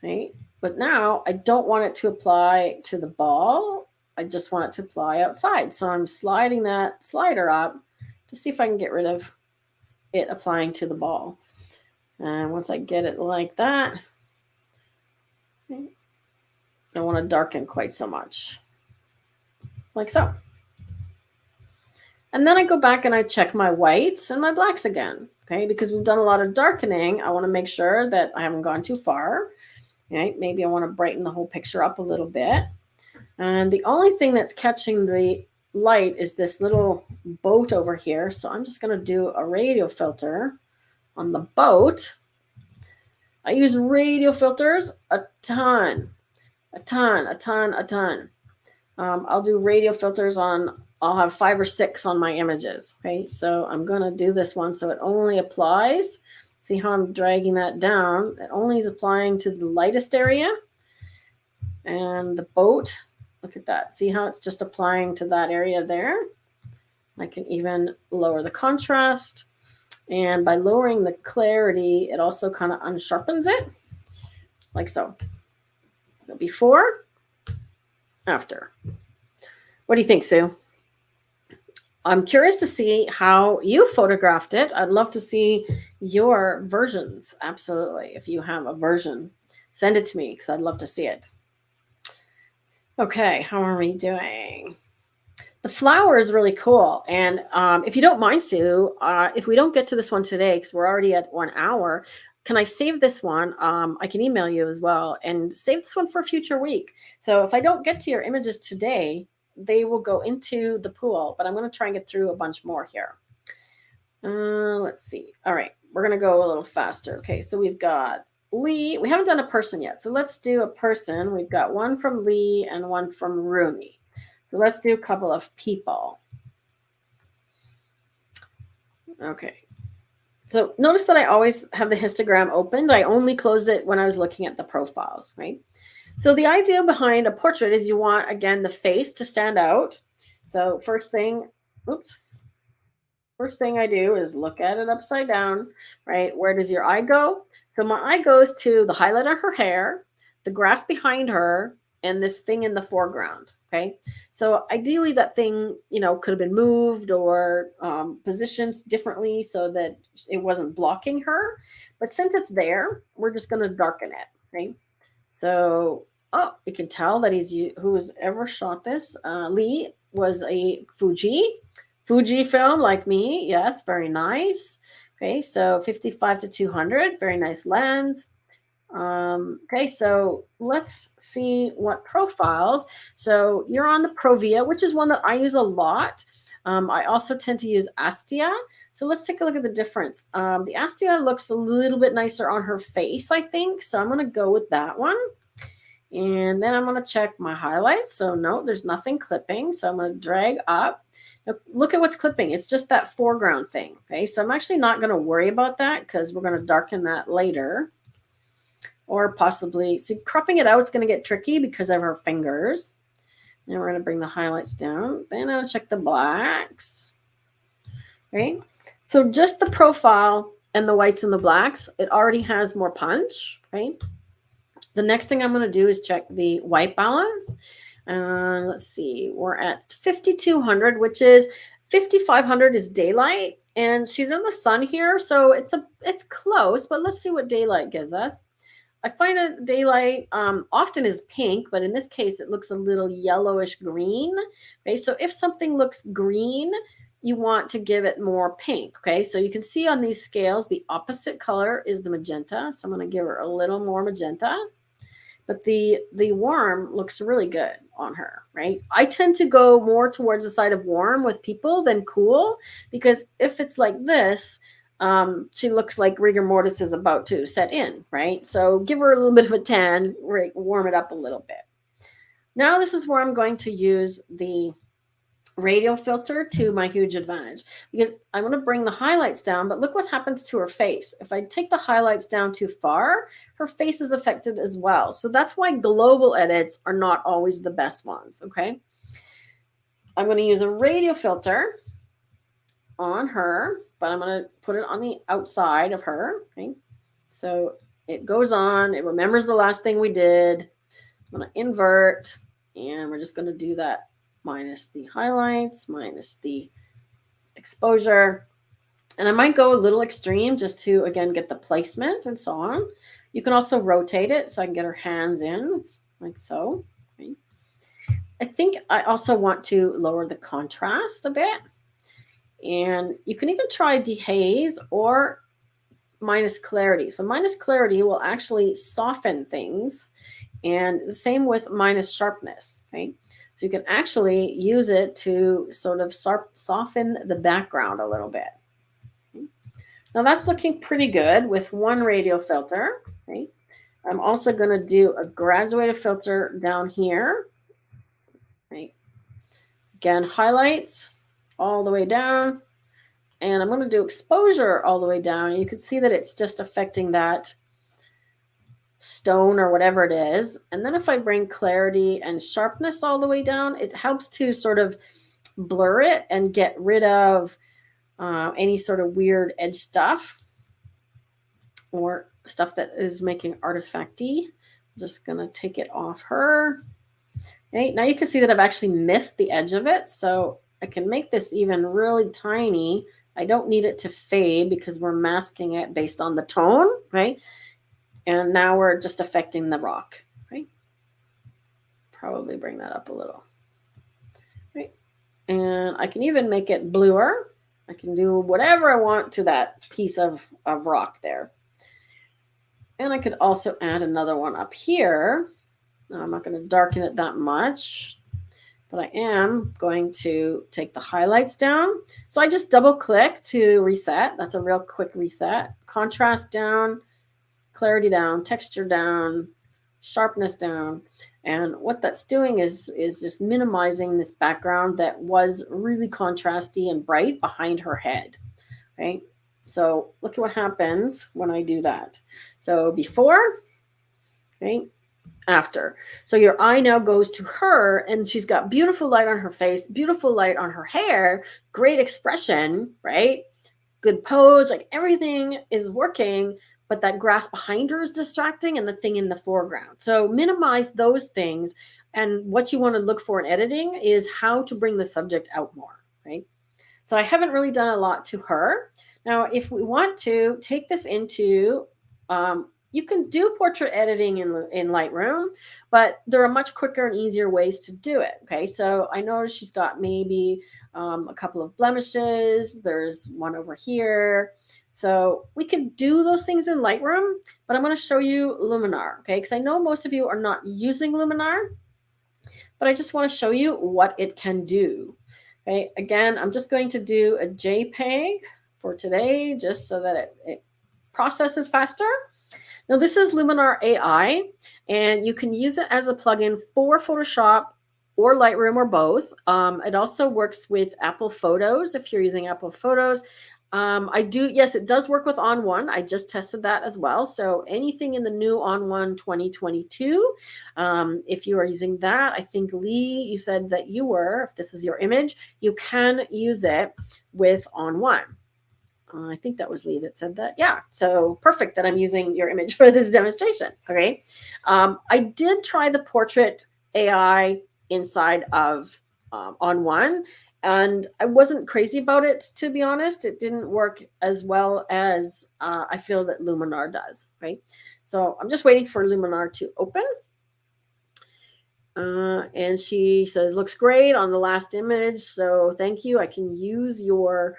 Right? But now I don't want it to apply to the ball. I just want it to apply outside. So I'm sliding that slider up to see if I can get rid of it applying to the ball. And once I get it like that, I don't want to darken quite so much. Like so. And then I go back and I check my whites and my blacks again. Okay, because we've done a lot of darkening, I want to make sure that I haven't gone too far. Right? Maybe I want to brighten the whole picture up a little bit. And the only thing that's catching the light is this little boat over here. So I'm just going to do a radial filter on the boat. I use radial filters a ton. a ton. I'll do radial filters on, I'll have 5 or 6 on my images. Okay, so I'm going to do this one so it only applies. See how I'm dragging that down? It only is applying to the lightest area. And the boat, look at that. See how it's just applying to that area there? I can even lower the contrast. And by lowering the clarity, it also kind of unsharpens it, like so. So before, after. What do you think, Sue? I'm curious to see how you photographed it. I'd love to see your versions. Absolutely. If you have a version, send it to me because I'd love to see it. Okay, how are we doing? The flower is really cool. And if you don't mind, Sue, if we don't get to this one today, because we're already at 1 hour, can I save this one? I can email you as well and save this one for a future week. So if I don't get to your images today, they will go into the pool, but I'm going to try and get through a bunch more here. Let's see. All right, we're going to go a little faster. Okay, so we've got Lee. We haven't done a person yet. So let's do a person. We've got one from Lee and one from Rooney. So let's do a couple of people. Okay. So notice that I always have the histogram opened. I only closed it when I was looking at the profiles, right? So the idea behind a portrait is you want, again, the face to stand out. So first thing I do is look at it upside down, right? Where does your eye go? So my eye goes to the highlight on her hair, the grass behind her, and this thing in the foreground, okay? So ideally that thing, could have been moved or positioned differently so that it wasn't blocking her. But since it's there, we're just going to darken it, right? So, you can tell that who's ever shot this. Lee was a Fuji film like me. Yes, very nice. Okay, so 55 to 200, very nice lens. Okay, so let's see what profiles. So you're on the Provia, which is one that I use a lot. I also tend to use Astia. So let's take a look at the difference. The Astia looks a little bit nicer on her face, I think. So I'm going to go with that one. And then I'm going to check my highlights. So no, there's nothing clipping. So I'm going to drag up. Now, look at what's clipping. It's just that foreground thing. Okay, so I'm actually not going to worry about that because we're going to darken that later. Or possibly, see, cropping it out, it's going to get tricky because of her fingers. Now we're going to bring the highlights down. Then I'll check the blacks. Right? So just the profile and the whites and the blacks, it already has more punch, right? The next thing I'm going to do is check the white balance. Let's see, we're at 5,200, which is 5,500 is daylight, and she's in the sun here, so it's close. But let's see what daylight gives us. I find that daylight often is pink, but in this case, it looks a little yellowish green. Okay, so if something looks green, you want to give it more pink. Okay, so you can see on these scales, the opposite color is the magenta. So I'm going to give her a little more magenta. But the warm looks really good on her, right? I tend to go more towards the side of warm with people than cool, because if it's like this, she looks like rigor mortis is about to set in, right? So give her a little bit of a tan, warm it up a little bit. Now this is where I'm going to use the radial filter to my huge advantage, because I'm going to bring the highlights down, but look what happens to her face. If I take the highlights down too far, her face is affected as well. So that's why global edits are not always the best ones, okay? I'm going to use a radial filter on her, but I'm going to put it on the outside of her, okay? So it goes on, it remembers the last thing we did. I'm going to invert, and we're just going to do that minus the highlights, minus the exposure. And I might go a little extreme just to, again, get the placement and so on. You can also rotate it so I can get her hands in, it's like so. Okay. I think I also want to lower the contrast a bit. And you can even try dehaze or minus clarity. So minus clarity will actually soften things. And the same with minus sharpness, okay? So you can actually use it to sort of soften the background a little bit. Okay? Now that's looking pretty good with one radial filter, okay? I'm also going to do a graduated filter down here. Right. Again, highlights all the way down. And I'm going to do exposure all the way down. And you can see that it's just affecting that stone or whatever it is. And then if I bring clarity and sharpness all the way down, it helps to sort of blur it and get rid of any sort of weird edge stuff or stuff that is making artifacty. I'm just going to take it off her. Okay, now you can see that I've actually missed the edge of it. So I can make this even really tiny. I don't need it to fade because we're masking it based on the tone, right? And now we're just affecting the rock, right? Probably bring that up a little, right? And I can even make it bluer. I can do whatever I want to that piece of rock there. And I could also add another one up here. Now, I'm not going to darken it that much, but I am going to take the highlights down. So I just double click to reset. That's a real quick reset. Contrast down, clarity down, texture down, sharpness down. And what that's doing is just minimizing this background that was really contrasty and bright behind her head, right? So look at what happens when I do that. So before, right? After. So your eye now goes to her and she's got beautiful light on her face, beautiful light on her hair, great expression, right? Good pose, like everything is working, but that grass behind her is distracting and the thing in the foreground. So minimize those things. And what you want to look for in editing is how to bring the subject out more, right? So I haven't really done a lot to her. Now, if we want to take this into, you can do portrait editing in Lightroom, but there are much quicker and easier ways to do it. Okay, so I noticed she's got maybe a couple of blemishes. There's one over here. So we could do those things in Lightroom, but I'm going to show you Luminar, okay? Because I know most of you are not using Luminar, but I just want to show you what it can do. Okay, again, I'm just going to do a JPEG for today, just so that it processes faster. Now, this is Luminar AI, and you can use it as a plugin for Photoshop or Lightroom or both. It also works with Apple Photos if you're using Apple Photos. Yes, it does work with On1. I just tested that as well. So anything in the new On1 2022, if you are using that, I think Lee, you said that you were, if this is your image, you can use it with On1. I think that was Lee that said that. Yeah, so perfect that I'm using your image for this demonstration. Okay, I did try the portrait AI inside of On1, and I wasn't crazy about it, to be honest. It didn't work as well as I feel that Luminar does, right? So I'm just waiting for Luminar to open. And she says, looks great on the last image. So thank you. I can use your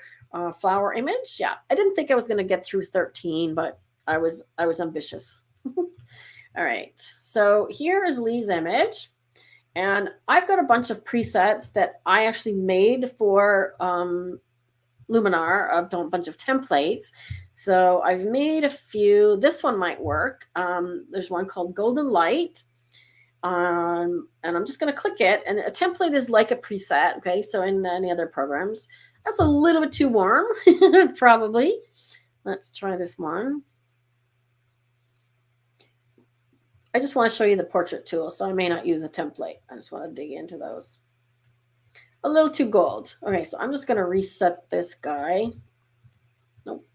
flower image. Yeah, I didn't think I was going to get through 13, but I was ambitious. All right. So here is Lee's image. And I've got a bunch of presets that I actually made for Luminar, a bunch of templates. So I've made a few. This one might work. There's one called Golden Light. And I'm just going to click it. And a template is like a preset. Okay, so in any other programs, that's a little bit too warm, probably. Let's try this one. I just want to show you the portrait tool, so I may not use a template. I just want to dig into those. A little too gold. Okay, so I'm just going to reset this guy. Nope.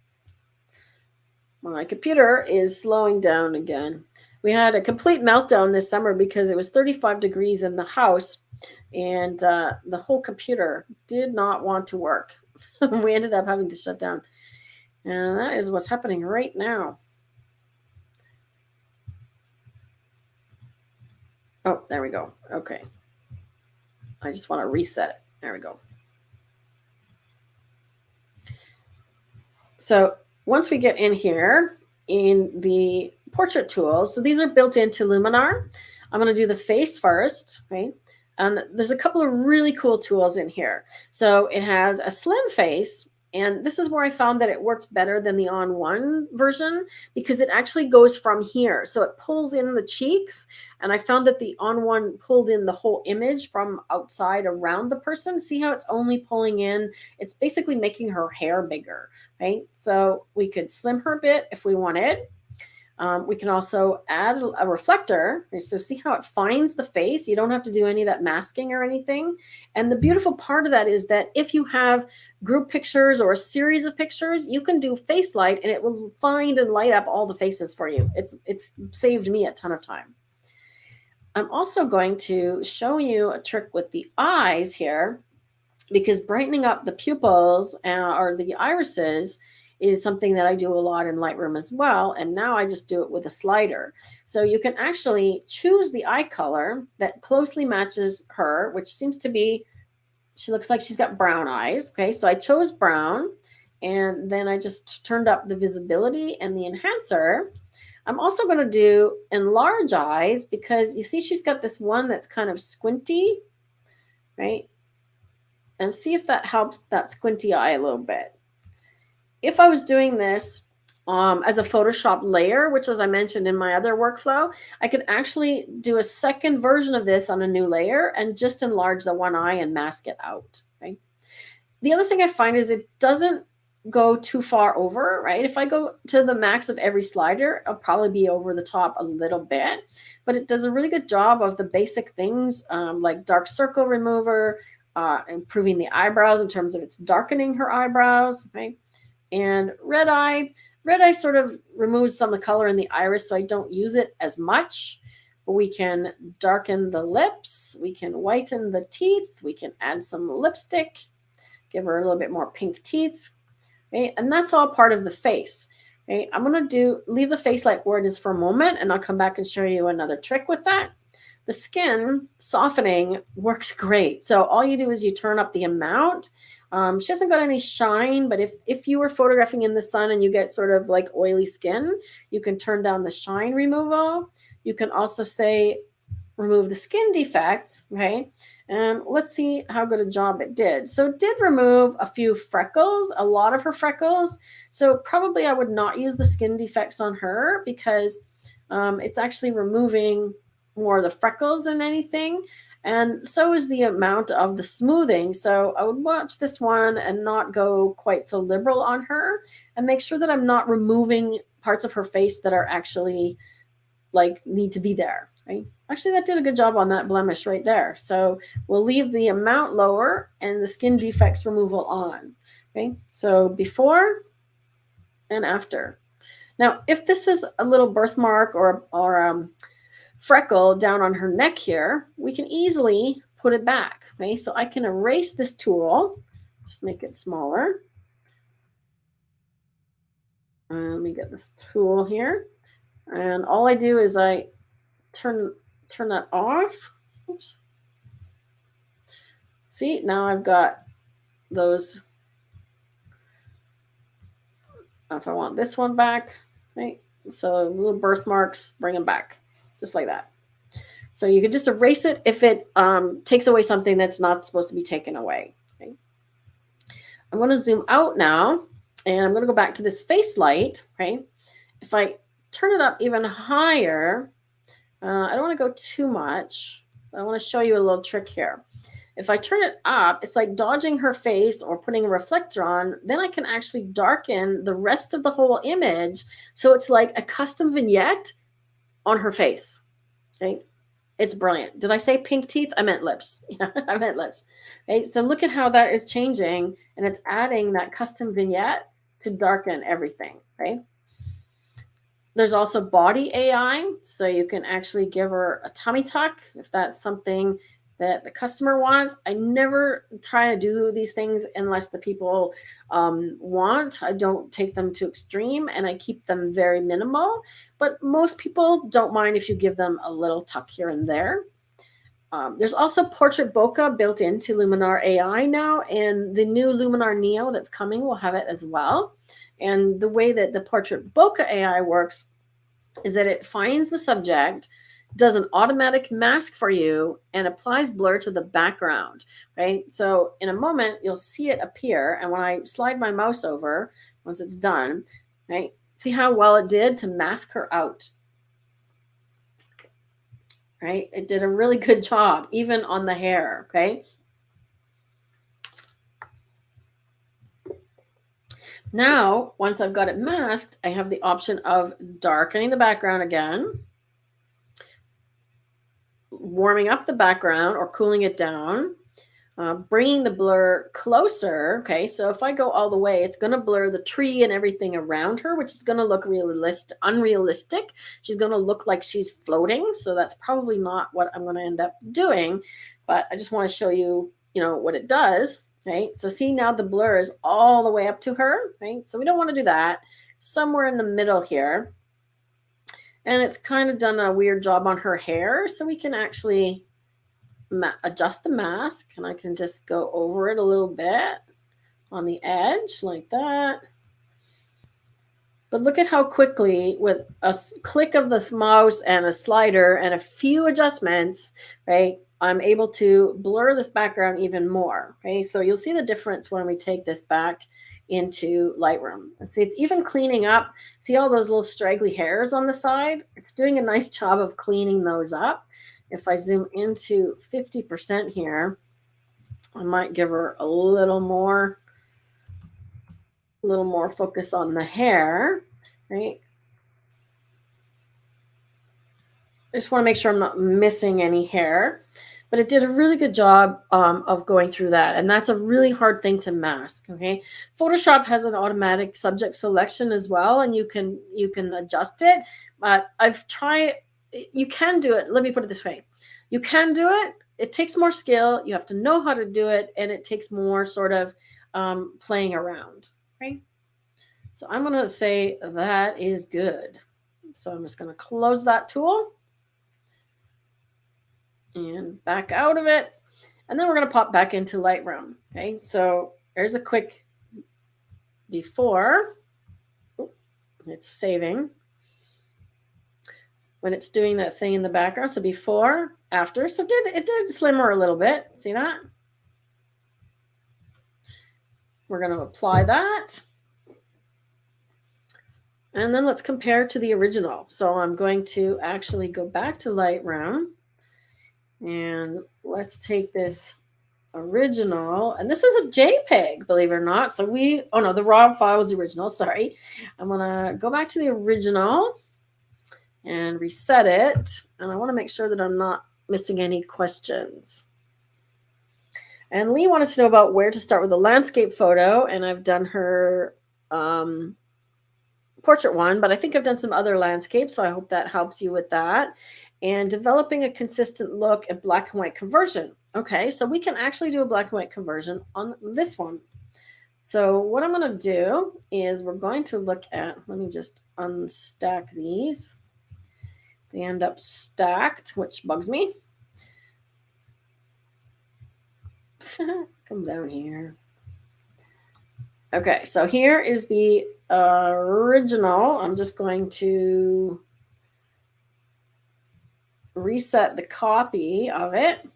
My computer is slowing down again. We had a complete meltdown this summer because it was 35 degrees in the house, and the whole computer did not want to work. We ended up having to shut down. And that is what's happening right now. Oh, there we go. Okay. I just want to reset it. There we go. So once we get in here in the portrait tools, so these are built into Luminar. I'm going to do the face first, right? And there's a couple of really cool tools in here. So it has a slim face And this is where I found that it works better than the on one version because it actually goes from here. So it pulls in the cheeks. And I found that the on one pulled in the whole image from outside around the person. See how it's only pulling in? It's basically making her hair bigger, right? So we could slim her a bit if we wanted. We can also add a reflector. So see how it finds the face. You don't have to do any of that masking or anything. And the beautiful part of that is that if you have group pictures or a series of pictures, you can do face light and it will find and light up all the faces for you. It's saved me a ton of time. I'm also going to show you a trick with the eyes here, because brightening up the pupils or the irises is something that I do a lot in Lightroom as well. And now I just do it with a slider. So you can actually choose the eye color that closely matches her, which seems to be, she looks like she's got brown eyes. Okay, so I chose brown, and then I just turned up the visibility and the enhancer. I'm also going to do enlarge eyes because you see she's got this one that's kind of squinty, right? And see if that helps that squinty eye a little bit. If I was doing this as a Photoshop layer, which as I mentioned in my other workflow, I could actually do a second version of this on a new layer and just enlarge the one eye and mask it out. Okay? The other thing I find is it doesn't go too far over, right? If I go to the max of every slider, I'll probably be over the top a little bit, but it does a really good job of the basic things like dark circle remover, improving the eyebrows in terms of it's darkening her eyebrows, right? And red eye sort of removes some of the color in the iris, so I don't use it as much. But we can darken the lips, we can whiten the teeth, we can add some lipstick, give her a little bit more pink teeth, right? And that's all part of the face. Right? I'm going to leave the face like where it is for a moment, and I'll come back and show you another trick with that. The skin softening works great. So all you do is you turn up the amount. She hasn't got any shine, but if you were photographing in the sun and you get sort of like oily skin, you can turn down the shine removal. You can also say remove the skin defects, okay? And let's see how good a job it did. So it did remove a few freckles, a lot of her freckles. So probably I would not use the skin defects on her because it's actually removing more of the freckles than anything. And so is the amount of the smoothing. So I would watch this one and not go quite so liberal on her and make sure that I'm not removing parts of her face that are actually like need to be there. Right? Actually, that did a good job on that blemish right there. So we'll leave the amount lower and the skin defects removal on. Okay, so before and after. Now, if this is a little birthmark or freckle down on her neck here, we can easily put it back. Okay, so I can erase this tool, just make it smaller. Let me get this tool here. And all I do is I turn that off. Oops. See, now I've got those. If I want this one back, right? So little birthmarks, bring them back, just like that. So you could just erase it if it takes away something that's not supposed to be taken away. Okay? I'm going to zoom out now, and I'm going to go back to this face light. Right? If I turn it up even higher, I don't want to go too much. I want to show you a little trick here. If I turn it up, it's like dodging her face or putting a reflector on. Then I can actually darken the rest of the whole image. So it's like a custom vignette on her face. Right? It's brilliant. Did I say pink teeth? I meant lips. Yeah, I meant lips. Right? So look at how that is changing. And it's adding that custom vignette to darken everything. Right? There's also body AI. So you can actually give her a tummy tuck if that's something that the customer wants. I never try to do these things unless the people want. I don't take them to extreme, and I keep them very minimal. But most people don't mind if you give them a little tuck here and there. There's also portrait bokeh built into Luminar AI now, and the new Luminar Neo that's coming will have it as well. And the way that the portrait bokeh AI works is that it finds the subject, does an automatic mask for you and applies blur to the background, right? So in a moment, you'll see it appear. And when I slide my mouse over, once it's done, right, see how well it did to mask her out, right? It did a really good job, even on the hair, okay? Now, once I've got it masked, I have the option of darkening the background again, warming up the background or cooling it down, bringing the blur closer. Okay, so if I go all the way, it's going to blur the tree and everything around her, which is going to look unrealistic. She's going to look like she's floating. So that's probably not what I'm going to end up doing. But I just want to show you, what it does. Right. So see, now the blur is all the way up to her. Right. So we don't want to do that. Somewhere in the middle here. And it's kind of done a weird job on her hair. So we can actually adjust the mask, and I can just go over it a little bit on the edge like that. But look at how quickly, with a click of the mouse and a slider and a few adjustments, right, I'm able to blur this background even more. Okay, so you'll see the difference when we take this back into Lightroom. And see, it's even cleaning up. See all those little straggly hairs on the side? It's doing a nice job of cleaning those up. If I zoom into 50% here, I might give her a little more focus on the hair, right? I just want to make sure I'm not missing any hair, but it did a really good job of going through that. And that's a really hard thing to mask. Okay. Photoshop has an automatic subject selection as well, and you can adjust it. But I've tried, you can do it. Let me put it this way. You can do it. It takes more skill. You have to know how to do it. And it takes more sort of playing around. Right. So I'm going to say that is good. So I'm just going to close that tool and back out of it. And then we're going to pop back into Lightroom. Okay, so there's a quick before. It's saving when it's doing that thing in the background. So before, after. So it did slimmer a little bit. See that? We're going to apply that. And then let's compare to the original. So I'm going to actually go back to Lightroom. And let's take this original, and this is a JPEG, believe it or not. So the raw file was the original. Sorry. I'm going to go back to the original and reset it. And I want to make sure that I'm not missing any questions. And Lee wanted to know about where to start with a landscape photo. And I've done her portrait one, but I think I've done some other landscapes. So I hope that helps you with that. And developing a consistent look at black and white conversion. Okay, so we can actually do a black and white conversion on this one. So what I'm going to do is we're going to look at, let me just unstack these. They end up stacked, which bugs me. Come down here. Okay, so here is the original. I'm just going to reset the copy of it.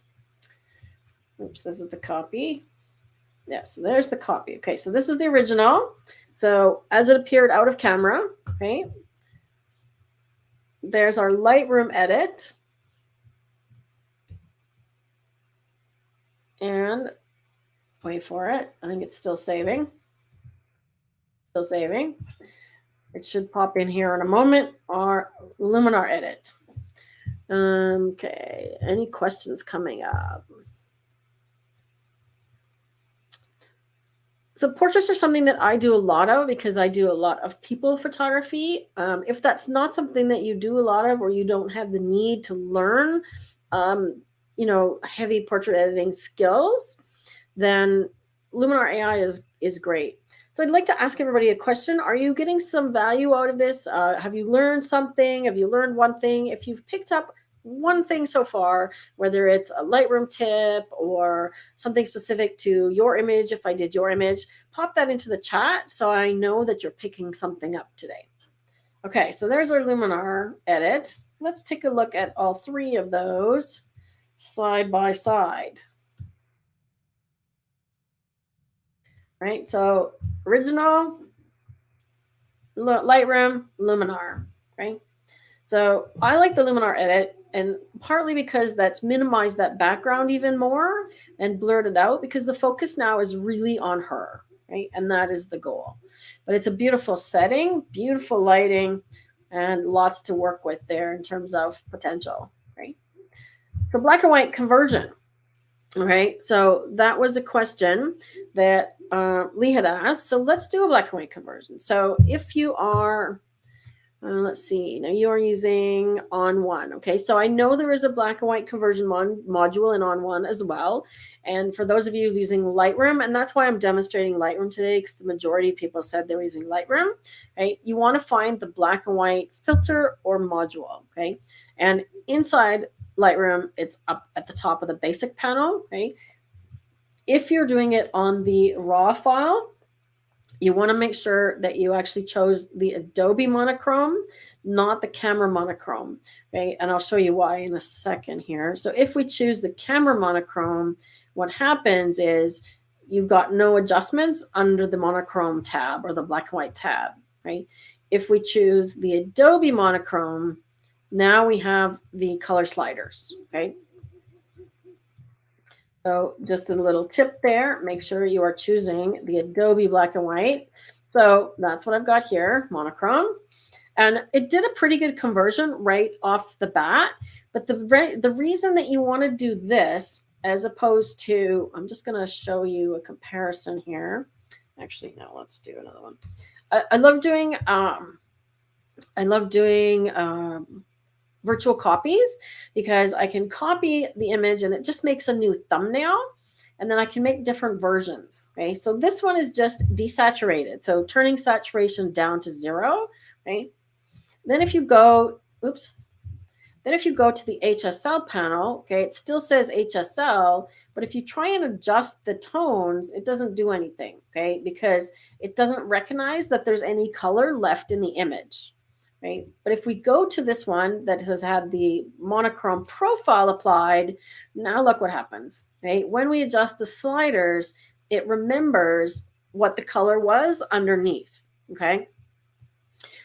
Oops, this is the copy. Yeah, so there's the copy. Okay, so this is the original. So as it appeared out of camera, okay, there's our Lightroom edit. And wait for it. I think it's still saving. Still saving. It should pop in here in a moment. Our Luminar edit. Okay, any questions coming up? So portraits are something that I do a lot of because I do a lot of people photography. If that's not something that you do a lot of, or you don't have the need to learn, heavy portrait editing skills, then Luminar AI is great. So I'd like to ask everybody a question. Are you getting some value out of this? Have you learned something? Have you learned one thing? If you've picked up one thing so far, whether it's a Lightroom tip or something specific to your image, if I did your image, pop that into the chat so I know that you're picking something up today. Okay, so there's our Luminar edit. let's take a look at all three of those side by side. Right? So original, Lightroom, Luminar, right? So I like the Luminar edit, and partly because that's minimized that background even more and blurred it out, because the focus now is really on her, right? And that is the goal. But it's a beautiful setting, beautiful lighting, and lots to work with there in terms of potential, right? So black and white conversion. All right, so that was a question that Lee had asked. So let's do a black and white conversion. So if you are, let's see, now you are using On One. Okay, so I know there is a black and white conversion module in On One as well. And for those of you using Lightroom, and that's why I'm demonstrating Lightroom today, because the majority of people said they were using Lightroom, right? You want to find the black and white filter or module, okay? And inside Lightroom, it's up at the top of the basic panel, right? If you're doing it on the raw file, you want to make sure that you actually chose the Adobe monochrome, not the camera monochrome, right? And I'll show you why in a second here. So if we choose the camera monochrome, what happens is you've got no adjustments under the monochrome tab or the black and white tab, right? If we choose the Adobe monochrome, now we have the color sliders, okay? So just a little tip there, make sure you are choosing the Adobe black and white. So that's what I've got here, monochrome. And it did a pretty good conversion right off the bat. But the reason that you want to do this as opposed to, I'm just going to show you a comparison here. Actually, no, let's do another one. I love doing virtual copies because I can copy the image and it just makes a new thumbnail, and then I can make different versions. Okay, so this one is just desaturated, so turning saturation down to 0, right? Then if you go, then if you go to the HSL panel, okay, it still says HSL, but if you try and adjust the tones, it doesn't do anything, okay, because it doesn't recognize that there's any color left in the image. Right? But if we go to this one that has had the monochrome profile applied, now look what happens. Right? When we adjust the sliders, it remembers what the color was underneath. Okay.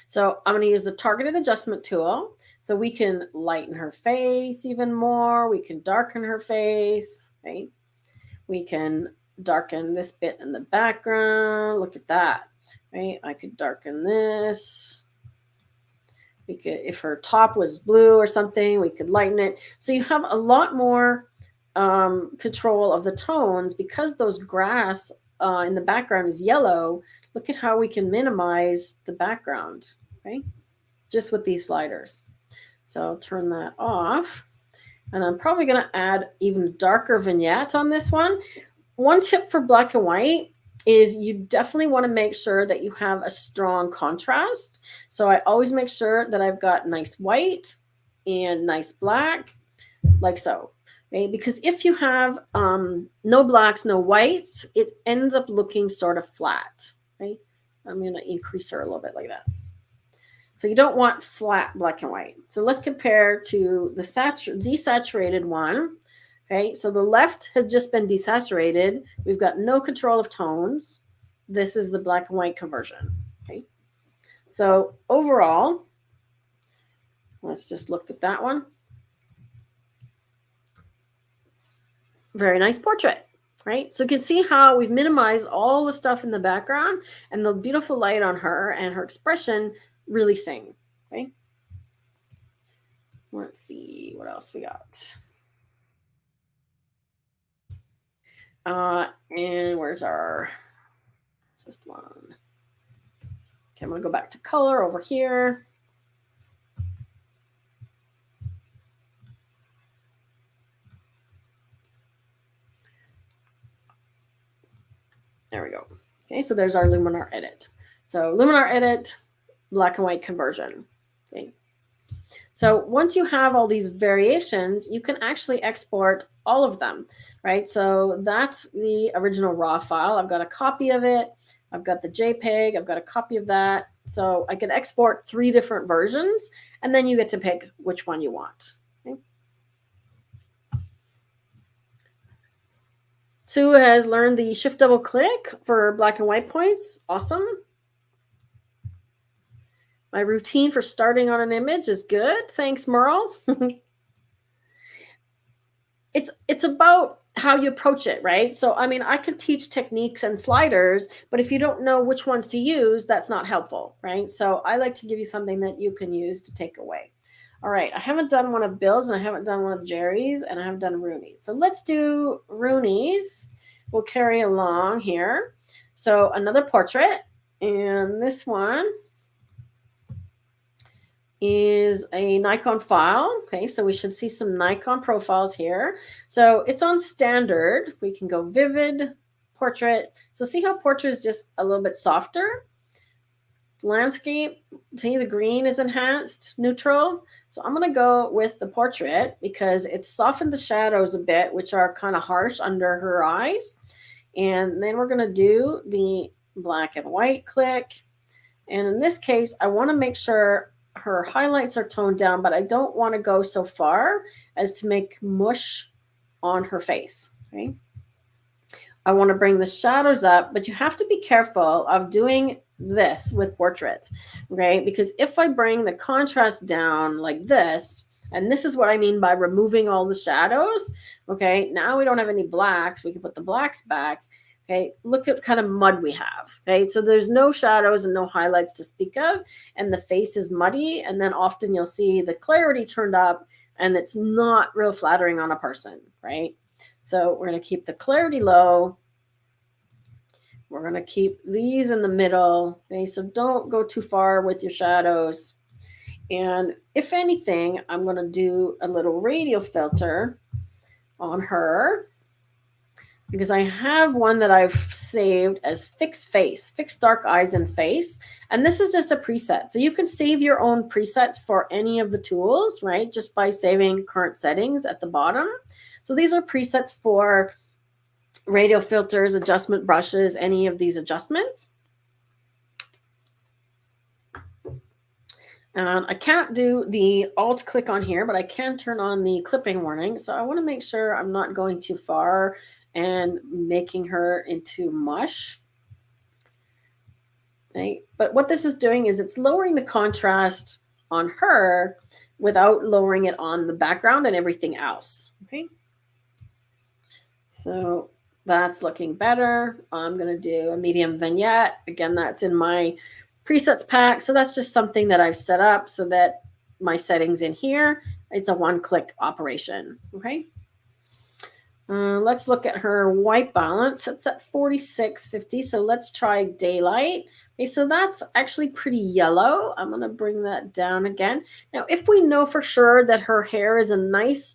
So I'm going to use the targeted adjustment tool. So we can lighten her face even more. We can darken her face. Right? We can darken this bit in the background. Look at that. Right? I could darken this. We could, if her top was blue or something, we could lighten it. So you have a lot more control of the tones because those grass in the background is yellow. Look at how we can minimize the background, right? Just with these sliders. So I'll turn that off. And I'm probably going to add even darker vignette on this one. One tip for black and white is you definitely want to make sure that you have a strong contrast. So I always make sure that I've got nice white and nice black, like so. Okay? Because if you have no blacks, no whites, it ends up looking sort of flat. Right? I'm going to increase her a little bit like that. So you don't want flat black and white. So let's compare to the desaturated one. Okay, so the left has just been desaturated. We've got no control of tones. This is the black and white conversion. Okay, so overall, let's just look at that one. Very nice portrait, right? So you can see how we've minimized all the stuff in the background and the beautiful light on her and her expression really sing. Okay, let's see what else we got. And where's our this one? Okay, I'm going to go back to color over here. There we go. Okay, so there's our Luminar edit. So Luminar edit, black and white conversion. Okay. So once you have all these variations, you can actually export all of them, right? So that's the original raw file. I've got a copy of it. I've got the JPEG. I've got a copy of that. So I can export 3 different versions, and then you get to pick which one you want. Okay. Sue has learned the shift double click for black and white points. Awesome. My routine for starting on an image is good. Thanks, Merle. It's about how you approach it, right? So I mean, I can teach techniques and sliders, but if you don't know which ones to use, that's not helpful, right? So I like to give you something that you can use to take away. All right, I haven't done one of Bill's, and I haven't done one of Jerry's, and I haven't done Rooney's. So let's do Rooney's. We'll carry along here. So another portrait, and this one is a Nikon file. Okay, so we should see some Nikon profiles here. So it's on standard. We can go vivid, portrait. So see how portrait is just a little bit softer? Landscape, see the green is enhanced, neutral. So I'm going to go with the portrait because it's softened the shadows a bit, which are kind of harsh under her eyes. And then we're going to do the black and white click. And in this case, I want to make sure her highlights are toned down, but I don't want to go so far as to make mush on her face. Okay. I want to bring the shadows up, but you have to be careful of doing this with portraits, okay? Because if I bring the contrast down like this, and this is what I mean by removing all the shadows, okay? Now we don't have any blacks. We can put the blacks back. Okay, look at kind of mud we have. Okay, so there's no shadows and no highlights to speak of, and the face is muddy. And then often you'll see the clarity turned up, and it's not real flattering on a person, right? So we're going to keep the clarity low. We're going to keep these in the middle. Okay, so don't go too far with your shadows. And if anything, I'm going to do a little radial filter on her, because I have one that I've saved as fixed face, fixed dark eyes and face. And this is just a preset. So you can save your own presets for any of the tools, right? Just by saving current settings at the bottom. So these are presets for radial filters, adjustment brushes, any of these adjustments. And I can't do the alt click on here, but I can turn on the clipping warning. So I want to make sure I'm not going too far and making her into mush. Right? But what this is doing is it's lowering the contrast on her without lowering it on the background and everything else. Okay. So that's looking better. I'm going to do a medium vignette. Again, that's in my presets pack. So that's just something that I've set up so that my settings in here, it's a one-click operation. Okay. Let's look at her white balance. It's at 4650. So let's try daylight. Okay, so that's actually pretty yellow. I'm going to bring that down again. Now, if we know for sure that her hair is a nice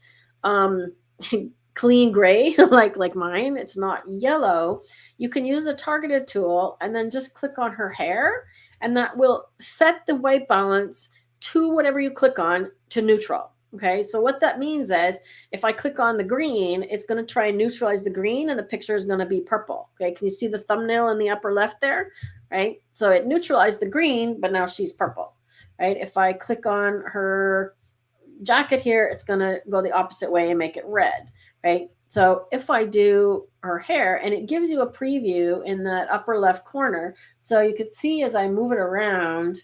clean gray, like mine, it's not yellow, you can use the targeted tool and then just click on her hair, and that will set the white balance to whatever you click on to neutral. Okay, so what that means is if I click on the green, it's going to try and neutralize the green, and the picture is going to be purple. Okay, can you see the thumbnail in the upper left there? Right, so it neutralized the green, but now she's purple. Right, if I click on her jacket here, it's going to go the opposite way and make it red. Right, so if I do her hair, and it gives you a preview in that upper left corner, so you could see as I move it around,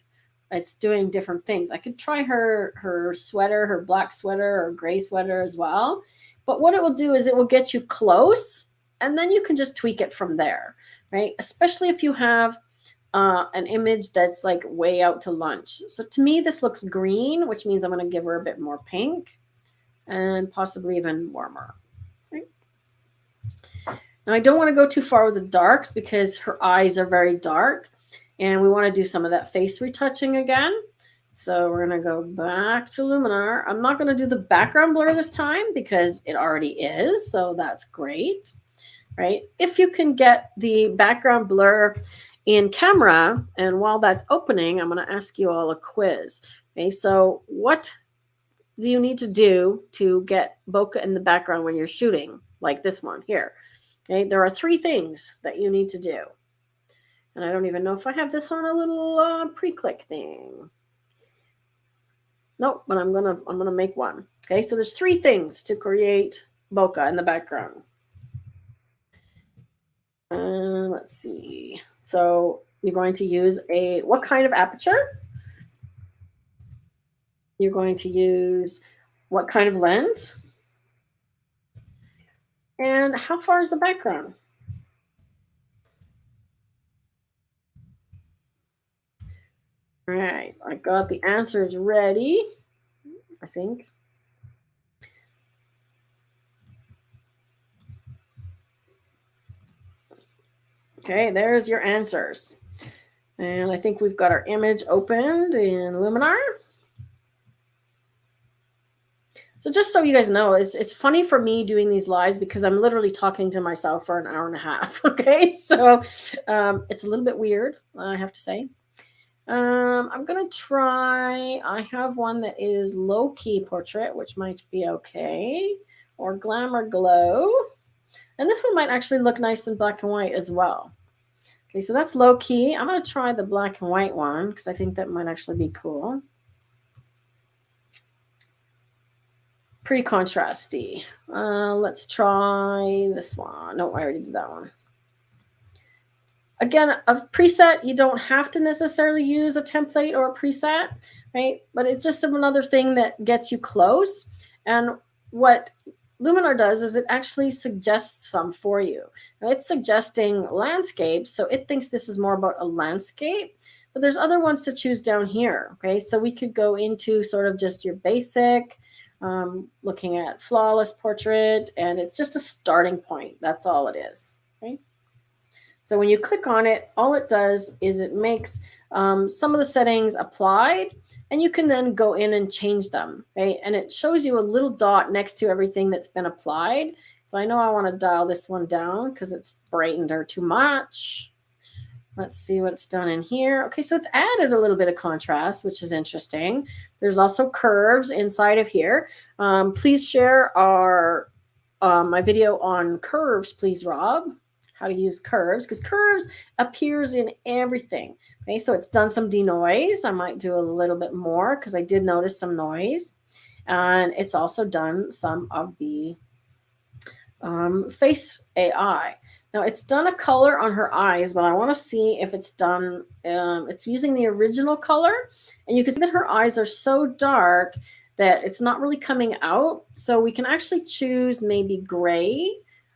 it's doing different things. I could try her sweater, her black sweater or gray sweater as well. But what it will do is it will get you close, and then you can just tweak it from there, right? Especially if you have an image that's like way out to lunch. So to me, this looks green, which means I'm going to give her a bit more pink and possibly even warmer. Right? Now, I don't want to go too far with the darks because her eyes are very dark. And we want to do some of that face retouching again. So we're going to go back to Luminar. I'm not going to do the background blur this time because it already is. So that's great, right? If you can get the background blur in camera, and while that's opening, I'm going to ask you all a quiz. Okay, so what do you need to do to get bokeh in the background when you're shooting like this one here? Okay, there are 3 things that you need to do. And I don't even know if I have this on a little pre-click thing. Nope, but I'm gonna make one. Okay, so there's 3 things to create bokeh in the background. Let's see. So you're going to use what kind of aperture? You're going to use what kind of lens? And how far is the background? All right, I got the answers ready, I think. Okay, there's your answers. And I think we've got our image opened in Luminar. So just so you guys know, it's funny for me doing these lives because I'm literally talking to myself for an hour and a half. Okay, so it's a little bit weird, I have to say. I'm gonna try. I have one that is low key portrait, which might be okay, or glamour glow, and this one might actually look nice in black and white as well. Okay, so that's low key. I'm gonna try the black and white one because I think that might actually be cool. Pretty contrasty. Let's try this one. No, I already did that one. Again, a preset, you don't have to necessarily use a template or a preset, right? But it's just another thing that gets you close. And what Luminar does is it actually suggests some for you. Now, it's suggesting landscapes, so it thinks this is more about a landscape, but there's other ones to choose down here, okay? So we could go into sort of just your basic, looking at flawless portrait, and it's just a starting point. That's all it is, okay? So when you click on it, all it does is it makes some of the settings applied, and you can then go in and change them. Okay? And it shows you a little dot next to everything that's been applied. So I know I want to dial this one down because it's brightened her too much. Let's see what's done in here. Okay, so it's added a little bit of contrast, which is interesting. There's also curves inside of here. Please share our my video on curves, please, Rob. How to use curves, because curves appears in everything. Okay, so it's done some denoise. I might do a little bit more because I did notice some noise. And it's also done some of the face AI. Now it's done a color on her eyes, but I want to see if it's done, it's using the original color. And you can see that her eyes are so dark that it's not really coming out. So we can actually choose maybe gray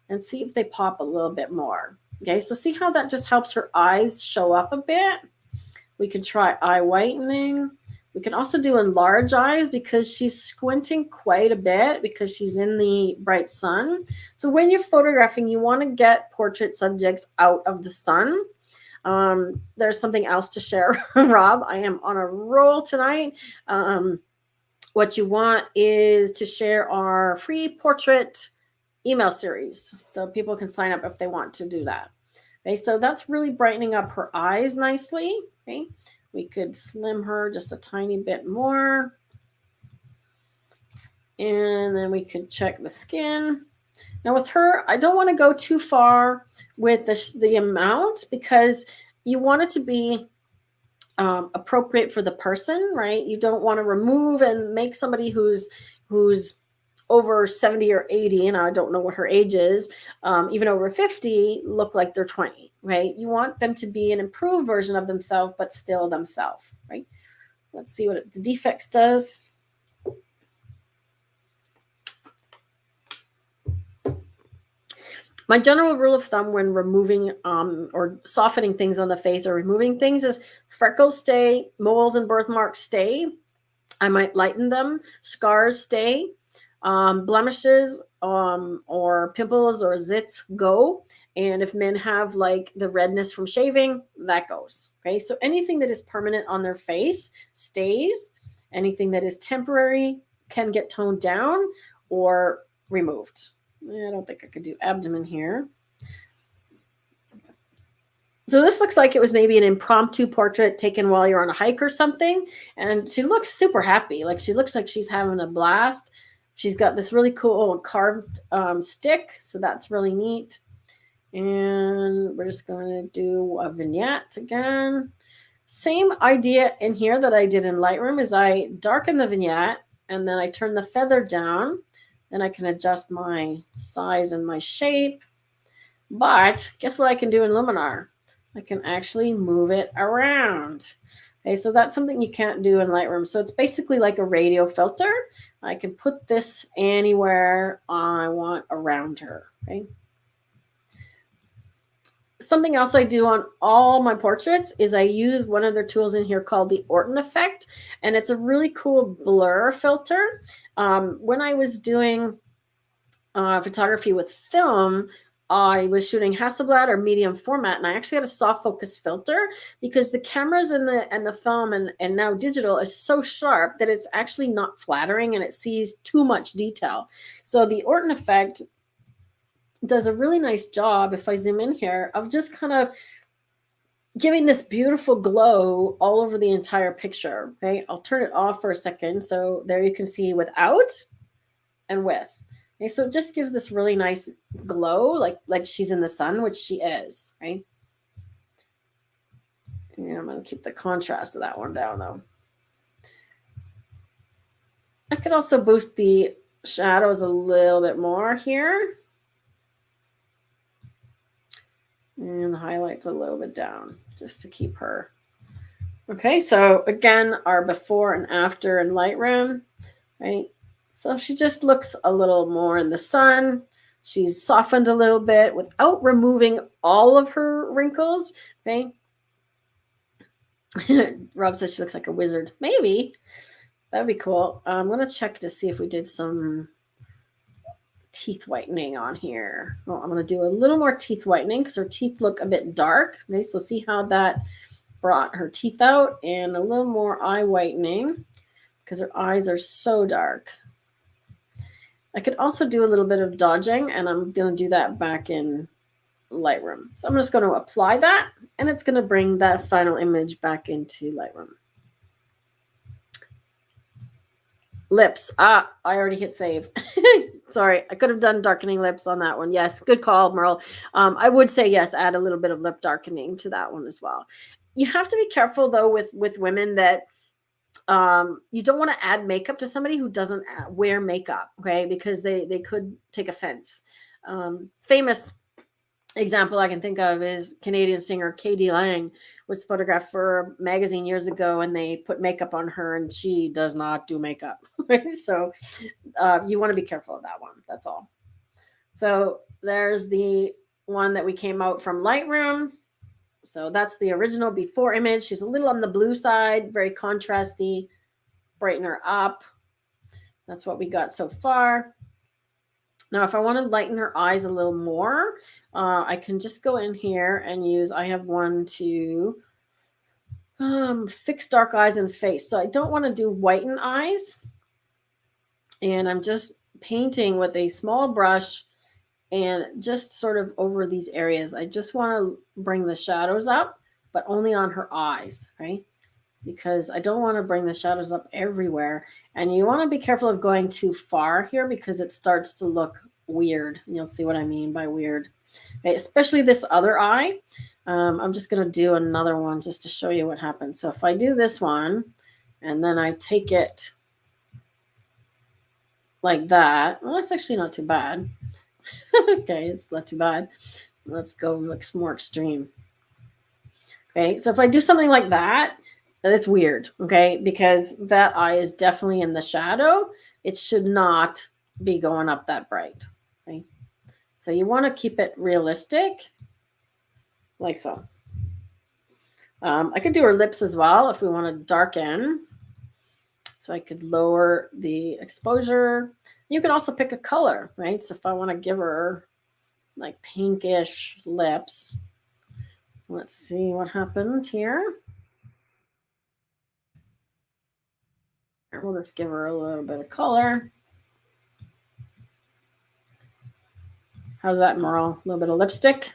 and see if they pop a little bit more. Okay, so see how that just helps her eyes show up a bit? We can try eye whitening. We can also do enlarge eyes because she's squinting quite a bit because she's in the bright sun. So when you're photographing, you want to get portrait subjects out of the sun. There's something else to share, Rob. I am on a roll tonight. What you want is to share our free portrait email series so people can sign up if they want to do that. Okay, so that's really brightening up her eyes nicely. Okay, we could slim her just a tiny bit more, and then we could check the skin. Now with her, I don't want to go too far with the amount because you want it to be appropriate for the person, right? You don't want to remove and make somebody who's over 70 or 80, and I don't know what her age is, even over 50, look like they're 20, right? You want them to be an improved version of themselves, but still themselves, right? Let's see what the defects does. My general rule of thumb when removing or softening things on the face or removing things is freckles stay, moles and birthmarks stay. I might lighten them. Scars stay. Blemishes or pimples or zits go. And if men have like the redness from shaving, that goes. Okay, so anything that is permanent on their face stays. Anything that is temporary can get toned down or removed. I don't think I could do abdomen here. So this looks like it was maybe an impromptu portrait taken while you're on a hike or something. And she looks super happy. Like she looks like she's having a blast. She's got this really cool carved stick. So that's really neat. And we're just going to do a vignette again. Same idea in here that I did in Lightroom is I darken the vignette and then I turn the feather down. Then I can adjust my size and my shape. But guess what I can do in Luminar? I can actually move it around. Okay, so that's something you can't do in Lightroom. So it's basically like a radial filter. I can put this anywhere I want around her. Okay. Something else I do on all my portraits is I use one of their tools in here called the Orton effect, and it's a really cool blur filter. When I was doing photography with film, I was shooting Hasselblad or medium format, and I actually had a soft focus filter because the cameras and the film and now digital is so sharp that it's actually not flattering and it sees too much detail. So the Orton effect does a really nice job, if I zoom in here, of just kind of giving this beautiful glow all over the entire picture. Okay, I'll turn it off for a second. So there you can see without and with. Okay, so it just gives this really nice glow, like she's in the sun, which she is, right? And I'm going to keep the contrast of that one down, though. I could also boost the shadows a little bit more here. And the highlights a little bit down, just to keep her. Okay, so again, our before and after in Lightroom, right? So she just looks a little more in the sun. She's softened a little bit without removing all of her wrinkles. Okay. Rob says she looks like a wizard. Maybe. That'd be cool. I'm going to check to see if we did some teeth whitening on here. Well, I'm going to do a little more teeth whitening because her teeth look a bit dark. Okay, so see how that brought her teeth out, and a little more eye whitening because her eyes are so dark. I could also do a little bit of dodging, and I'm going to do that back in Lightroom. So I'm just going to apply that, and it's going to bring that final image back into Lightroom. Lips. I already hit save. Sorry, I could have done darkening lips on that one. Yes, good call, Merle. I would say yes, add a little bit of lip darkening to that one as well. You have to be careful, though, with women that you don't want to add makeup to somebody who doesn't wear makeup, okay? Because they could take offense. Famous example I can think of is Canadian singer Katie Lang was photographed for a magazine years ago, and they put makeup on her, and she does not do makeup. So you want to be careful of that one. That's all. So there's the one that we came out from Lightroom. So that's the original before image. She's a little on the blue side, very contrasty. Brighten her up. That's what we got so far. Now, if I want to lighten her eyes a little more, I can just go in here and use, I have one to fix dark eyes and face. So I don't want to do whiten eyes. And I'm just painting with a small brush and just sort of over these areas. I just want to bring the shadows up, but only on her eyes, right? Because I don't want to bring the shadows up everywhere. And you want to be careful of going too far here because it starts to look weird. And you'll see what I mean by weird. Okay, especially this other eye. I'm just going to do another one just to show you what happens. So if I do this one and then I take it like that, well, that's actually not too bad. Okay, it's not too bad. Let's go like more extreme. Okay, so if I do something like that, it's weird, okay, because that eye is definitely in the shadow. It should not be going up that bright. Okay, so you want to keep it realistic, like so. I could do her lips as well if we want to darken. So I could lower the exposure. You can also pick a color, right? So if I want to give her like pinkish lips, let's see what happened here. We'll just give her a little bit of color. How's that, Merle? A little bit of lipstick.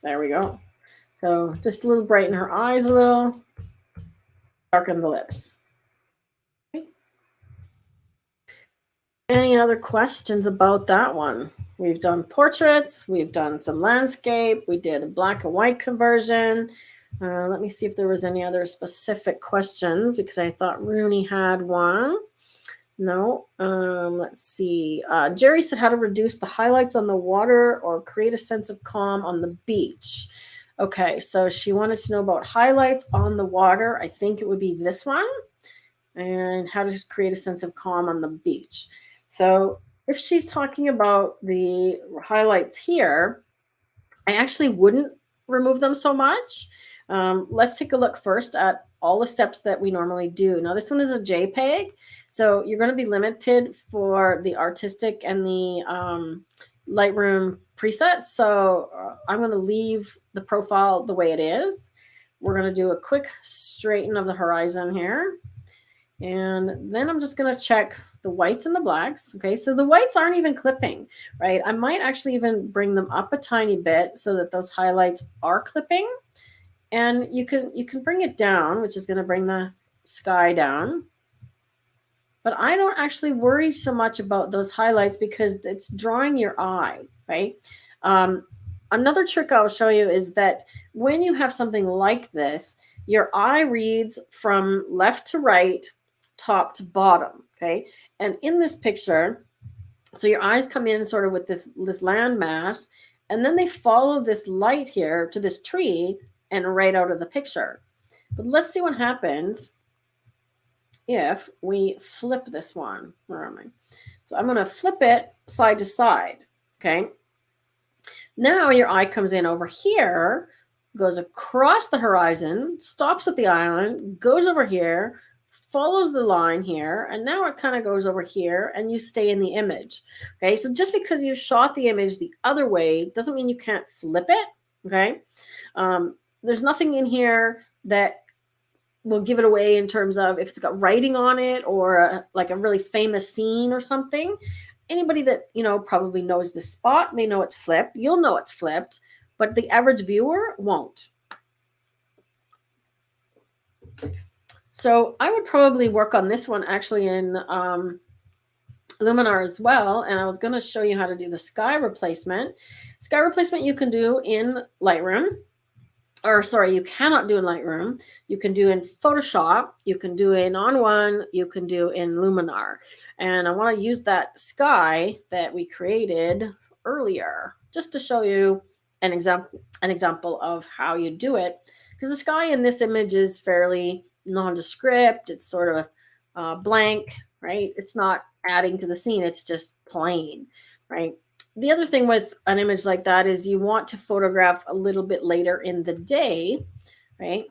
There we go. So just a little brighten her eyes a little. Darken the lips. Okay. Any other questions about that one? We've done portraits, we've done some landscape, we did a black and white conversion. Let me see if there was any other specific questions, because I thought Rooney had one. No. Let's see. Jerry said how to reduce the highlights on the water or create a sense of calm on the beach. Okay, so she wanted to know about highlights on the water. I think it would be this one. And how to create a sense of calm on the beach. So if she's talking about the highlights here, I actually wouldn't remove them so much. Let's take a look first at all the steps that we normally do. Now, this one is a JPEG, so you're going to be limited for the artistic and the Lightroom presets. So I'm going to leave the profile the way it is. We're going to do a quick straighten of the horizon here. And then I'm just going to check the whites and the blacks. Okay, so the whites aren't even clipping, right? I might actually even bring them up a tiny bit so that those highlights are clipping. And you can bring it down, which is going to bring the sky down. But I don't actually worry so much about those highlights because it's drawing your eye, right? Another trick I'll show you is that when you have something like this, your eye reads from left to right, top to bottom, okay? And in this picture, so your eyes come in sort of with this land mass, and then they follow this light here to this tree and right out of the picture. But let's see what happens if we flip this one. Where am I? So I'm going to flip it side to side, okay? Now your eye comes in over here, goes across the horizon, stops at the island, goes over here, follows the line here, and now it kind of goes over here and you stay in the image. Okay, so just because you shot the image the other way doesn't mean you can't flip it. Okay, there's nothing in here that will give it away in terms of if it's got writing on it or like a really famous scene or something. Anybody that probably knows the spot may know it's flipped. You'll know it's flipped, but the average viewer won't. So I would probably work on this one actually in Luminar as well. And I was going to show you how to do the sky replacement. Sky replacement you can do in Lightroom. Or sorry, you cannot do in Lightroom. You can do in Photoshop. You can do in On1. You can do in Luminar. And I want to use that sky that we created earlier just to show you an example of how you do it. Because the sky in this image is fairly nondescript. It's sort of blank, right? It's not adding to the scene. It's just plain, right? The other thing with an image like that is you want to photograph a little bit later in the day, right?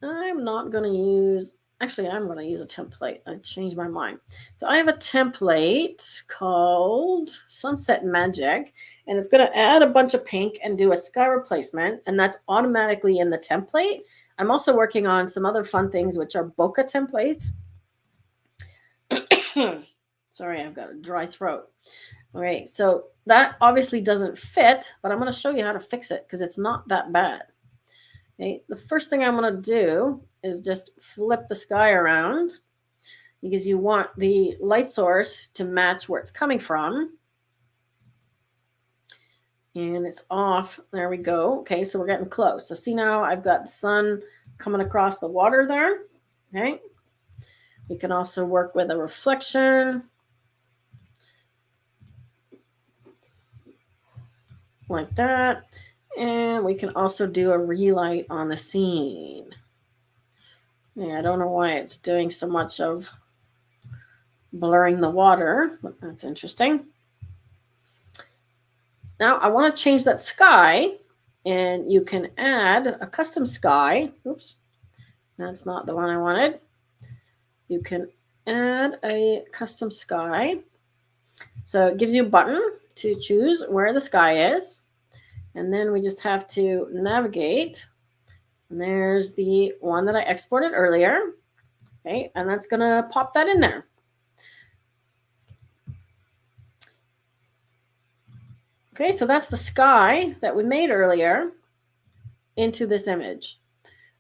I'm not going to use, actually, I'm going to use a template. I changed my mind. So I have a template called Sunset Magic, and it's going to add a bunch of pink and do a sky replacement, and that's automatically in the template. I'm also working on some other fun things, which are bokeh templates. Sorry, I've got a dry throat. All right, so that obviously doesn't fit, but I'm going to show you how to fix it because it's not that bad. Okay, the first thing I'm going to do is just flip the sky around because you want the light source to match where it's coming from. And it's off. There we go. Okay, so we're getting close. So see now I've got the sun coming across the water there. Okay. We can also work with a reflection. Like that. And we can also do a relight on the scene. Yeah, I don't know why it's doing so much of blurring the water, but that's interesting. Now I want to change that sky, and you can add a custom sky. Oops, that's not the one I wanted. You can add a custom sky. So it gives you a button to choose where the sky is. And then we just have to navigate. And there's the one that I exported earlier. Okay, and that's going to pop that in there. Okay, so that's the sky that we made earlier into this image.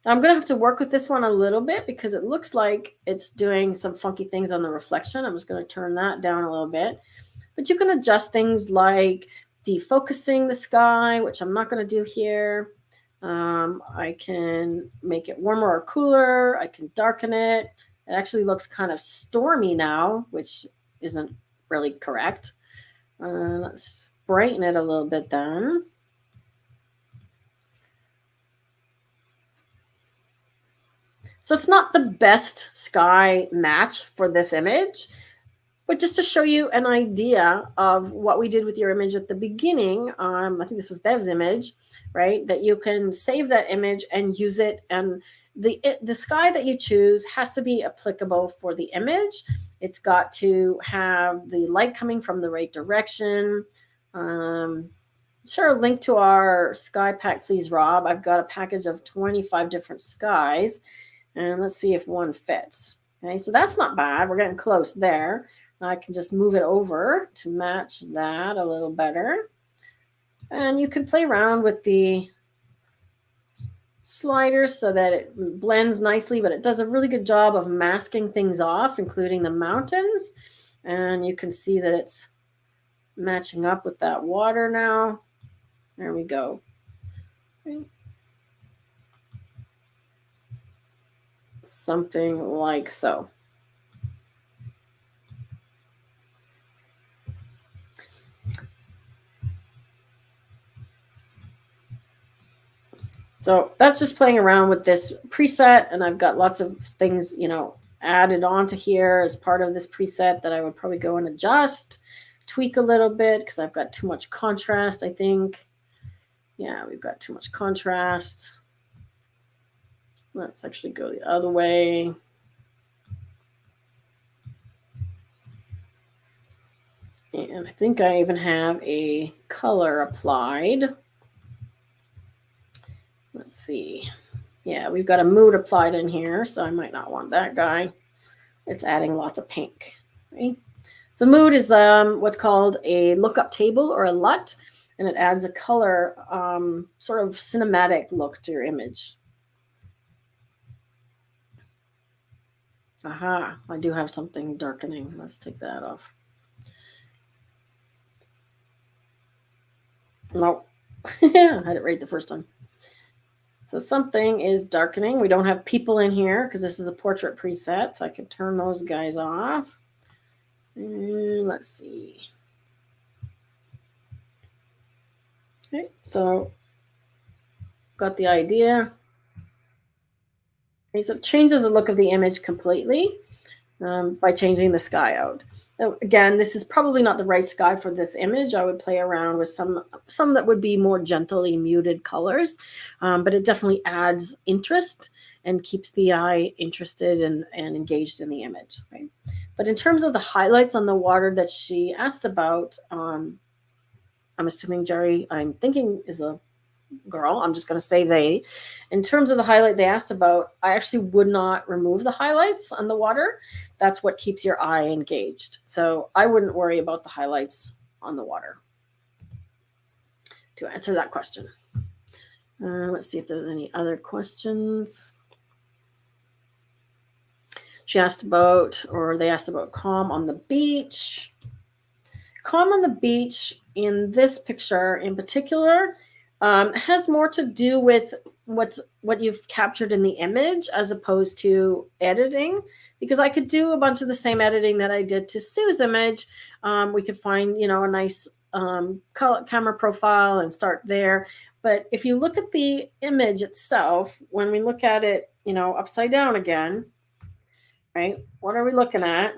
I'm going to have to work with this one a little bit because it looks like it's doing some funky things on the reflection. I'm just going to turn that down a little bit. But you can adjust things like defocusing the sky, which I'm not going to do here. I can make it warmer or cooler. I can darken it. It actually looks kind of stormy now, which isn't really correct. Let's brighten it a little bit then. So it's not the best sky match for this image, but just to show you an idea of what we did with your image at the beginning, I think this was Bev's image, right? That you can save that image and use it. And the sky that you choose has to be applicable for the image. It's got to have the light coming from the right direction. Sure, link to our sky pack, please, Rob. I've got a package of 25 different skies. And let's see if one fits. Okay, so that's not bad. We're getting close there. I can just move it over to match that a little better. And you can play around with the sliders so that it blends nicely, but it does a really good job of masking things off, including the mountains. And you can see that it's matching up with that water now. There we go. Okay. Something like so. So that's just playing around with this preset, and I've got lots of things, added onto here as part of this preset that I would probably go and adjust, tweak a little bit because I've got too much contrast, I think. Yeah, we've got too much contrast. Let's actually go the other way. And I think I even have a color applied. Let's see. Yeah, we've got a mood applied in here, so I might not want that guy. It's adding lots of pink, right? So mood is what's called a lookup table or a LUT, and it adds a color sort of cinematic look to your image. Aha, I do have something darkening. Let's take that off. Nope. I had it right the first time. So something is darkening. We don't have people in here because this is a portrait preset, so I can turn those guys off. And let's see. Okay, so got the idea. Okay, so it changes the look of the image completely by changing the sky out. Now, again, this is probably not the right sky for this image. I would play around with some that would be more gently muted colors, but it definitely adds interest and keeps the eye interested and engaged in the image. Right? But in terms of the highlights on the water that she asked about, I'm assuming Jerry, I'm thinking is a girl. I'm just going to say they. In terms of the highlight they asked about, I actually would not remove the highlights on the water. That's what keeps your eye engaged. So I wouldn't worry about the highlights on the water to answer that question. Let's see if there's any other questions. She asked about, or they asked about calm on the beach. Calm on the beach in this picture in particular has more to do with what you've captured in the image as opposed to editing, because I could do a bunch of the same editing that I did to Sue's image. We could find, a nice camera profile and start there. But if you look at the image itself, when we look at it, upside down again, right? What are we looking at?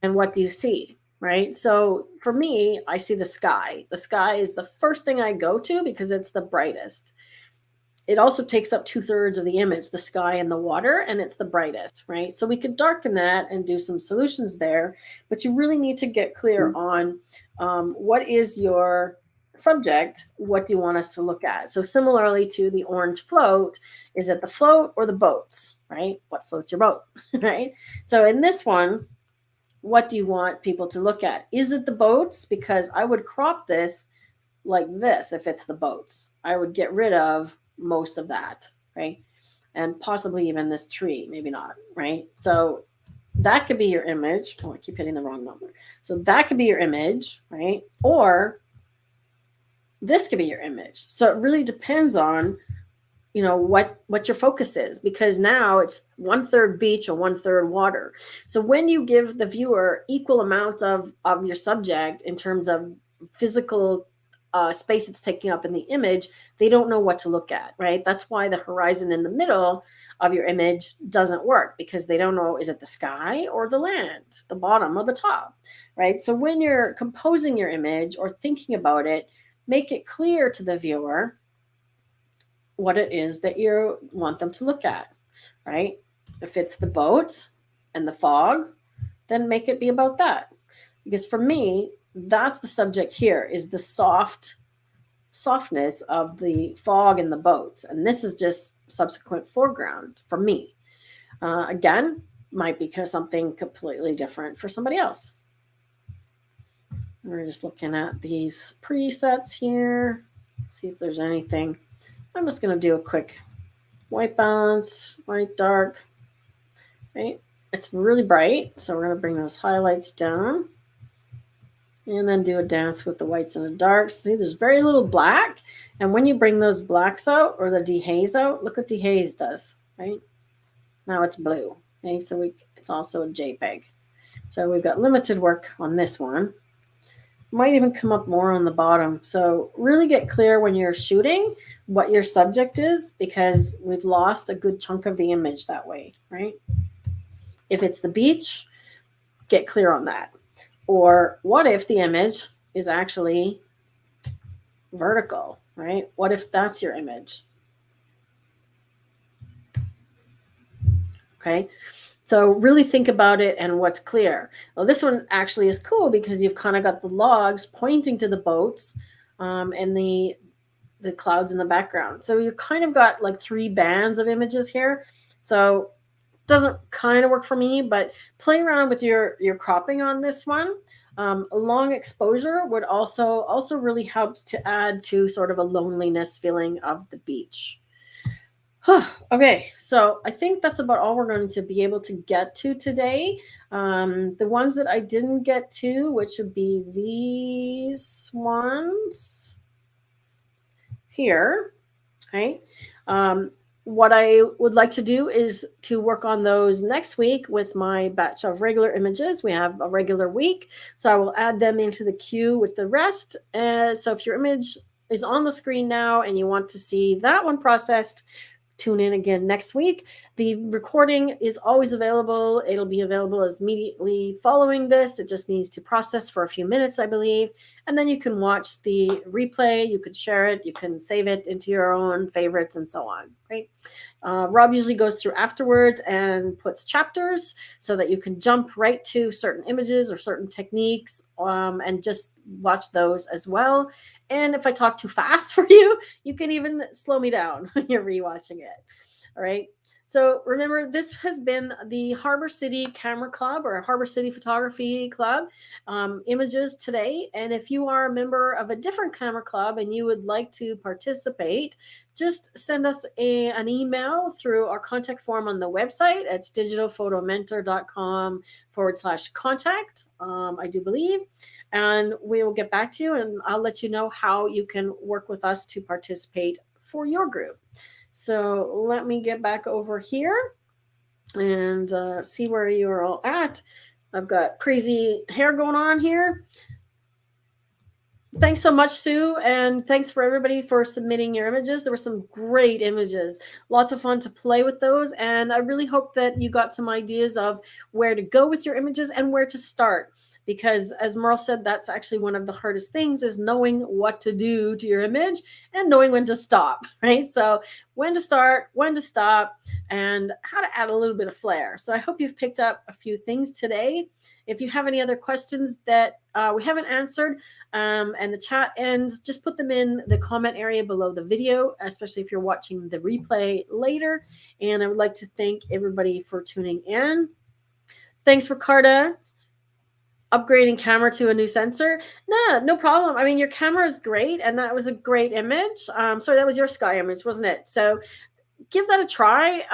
And what do you see? Right. So for me, I see the sky. The sky is the first thing I go to because it's the brightest. It also takes up 2/3 of the image, the sky and the water, and it's the brightest, right? So we could darken that and do some solutions there, but you really need to get clear on what is your subject, what do you want us to look at? So similarly to the orange float, is it the float or the boats, right? What floats your boat, right? So in this one, what do you want people to look at? Is it the boats? Because I would crop this like this if it's the boats. I would get rid of most of that, right? And possibly even this tree, maybe not, right? So that could be your image. Oh, I keep hitting the wrong number. So that could be your image, right? Or this could be your image. So it really depends on, you know, what your focus is, because now it's 1/3 beach or 1/3 water. So when you give the viewer equal amounts of your subject in terms of physical space it's taking up in the image, they don't know what to look at, right? That's why the horizon in the middle of your image doesn't work, because they don't know, is it the sky or the land, the bottom or the top, right? So when you're composing your image or thinking about it, make it clear to the viewer what it is that you want them to look at, right? If it's the boats and the fog, then make it be about that. Because for me, that's the subject here, is the softness of the fog and the boats. And this is just subsequent foreground for me. Again, might be something completely different for somebody else. We're just looking at these presets here, see if there's anything. I'm just going to do a quick white balance, white dark, right? It's really bright, so we're going to bring those highlights down and then do a dance with the whites and the darks. See, there's very little black, and when you bring those blacks out or the dehaze out, look what dehaze does, right? Now it's blue, okay? So it's also a JPEG. So we've got limited work on this one. Might even come up more on the bottom. So really get clear when you're shooting what your subject is, because we've lost a good chunk of the image that way, right? If it's the beach, get clear on that. Or what if the image is actually vertical, right? What if that's your image? Okay. So really think about it and what's clear. Well, this one actually is cool because you've kind of got the logs pointing to the boats and the clouds in the background. So you kind of got like 3 bands of images here. So it doesn't kind of work for me, but play around with your cropping on this one. A long exposure would also really helps to add to sort of a loneliness feeling of the beach. Okay, so I think that's about all we're going to be able to get to today. The ones that I didn't get to, which would be these ones here, okay? What I would like to do is to work on those next week with my batch of regular images. We have a regular week, so I will add them into the queue with the rest. So if your image is on the screen now and you want to see that one processed, tune in again next week. The recording is always available. It'll be available as immediately following this. It just needs to process for a few minutes, I believe. And then you can watch the replay. You could share it. You can save it into your own favorites and so on, right? Rob usually goes through afterwards and puts chapters so that you can jump right to certain images or certain techniques and just watch those as well. And if I talk too fast for you, you can even slow me down when you're rewatching it. All right. So remember, this has been the Harbour City Camera Club or Harbour City Photography Club images today. And if you are a member of a different camera club and you would like to participate, just send us an email through our contact form on the website. It's digitalphotomentor.com/contact, I do believe. And we will get back to you and I'll let you know how you can work with us to participate for your group. So let me get back over here and see where you're all at. I've got crazy hair going on here. Thanks so much, Sue, and thanks for everybody for submitting your images. There were some great images, lots of fun to play with those, and I really hope that you got some ideas of where to go with your images and where to start. Because as Merle said, that's actually one of the hardest things, is knowing what to do to your image and knowing when to stop, right? So when to start, when to stop, and how to add a little bit of flair. So I hope you've picked up a few things today. If you have any other questions that we haven't answered and the chat ends, just put them in the comment area below the video, especially if you're watching the replay later. And I would like to thank everybody for tuning in. Thanks, Ricarda. Upgrading camera to a new sensor. No problem. I mean, your camera is great, and that was a great image. Sorry, that was your sky image, wasn't it? So give that a try.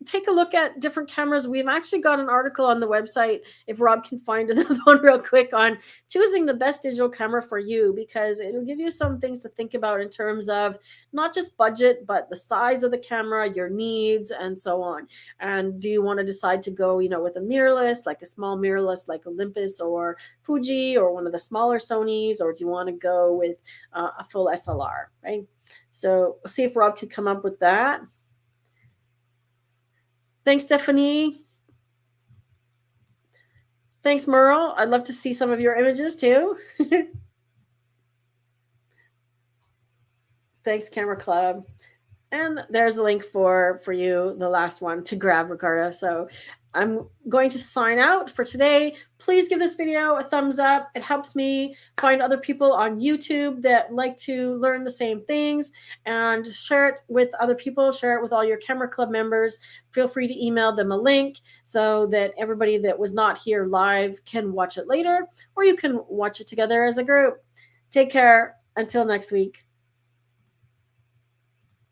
Take a look at different cameras. We've actually got an article on the website, if Rob can find another one real quick, on choosing the best digital camera for you, because it'll give you some things to think about in terms of not just budget, but the size of the camera, your needs, and so on. And do you want to decide to go, with a mirrorless, like a small mirrorless like Olympus or Fuji, or one of the smaller Sonys, or do you want to go with a full SLR, right? So we'll see if Rob can come up with that. Thanks, Stephanie. Thanks, Merle. I'd love to see some of your images too. Thanks, Camera Club. And there's a link for you, the last one to grab, Ricardo. So I'm going to sign out for today. Please give this video a thumbs up. It helps me find other people on YouTube that like to learn the same things, and share it with other people. Share it with all your Camera Club members. Feel free to email them a link so that everybody that was not here live can watch it later, or you can watch it together as a group. Take care. Until next week.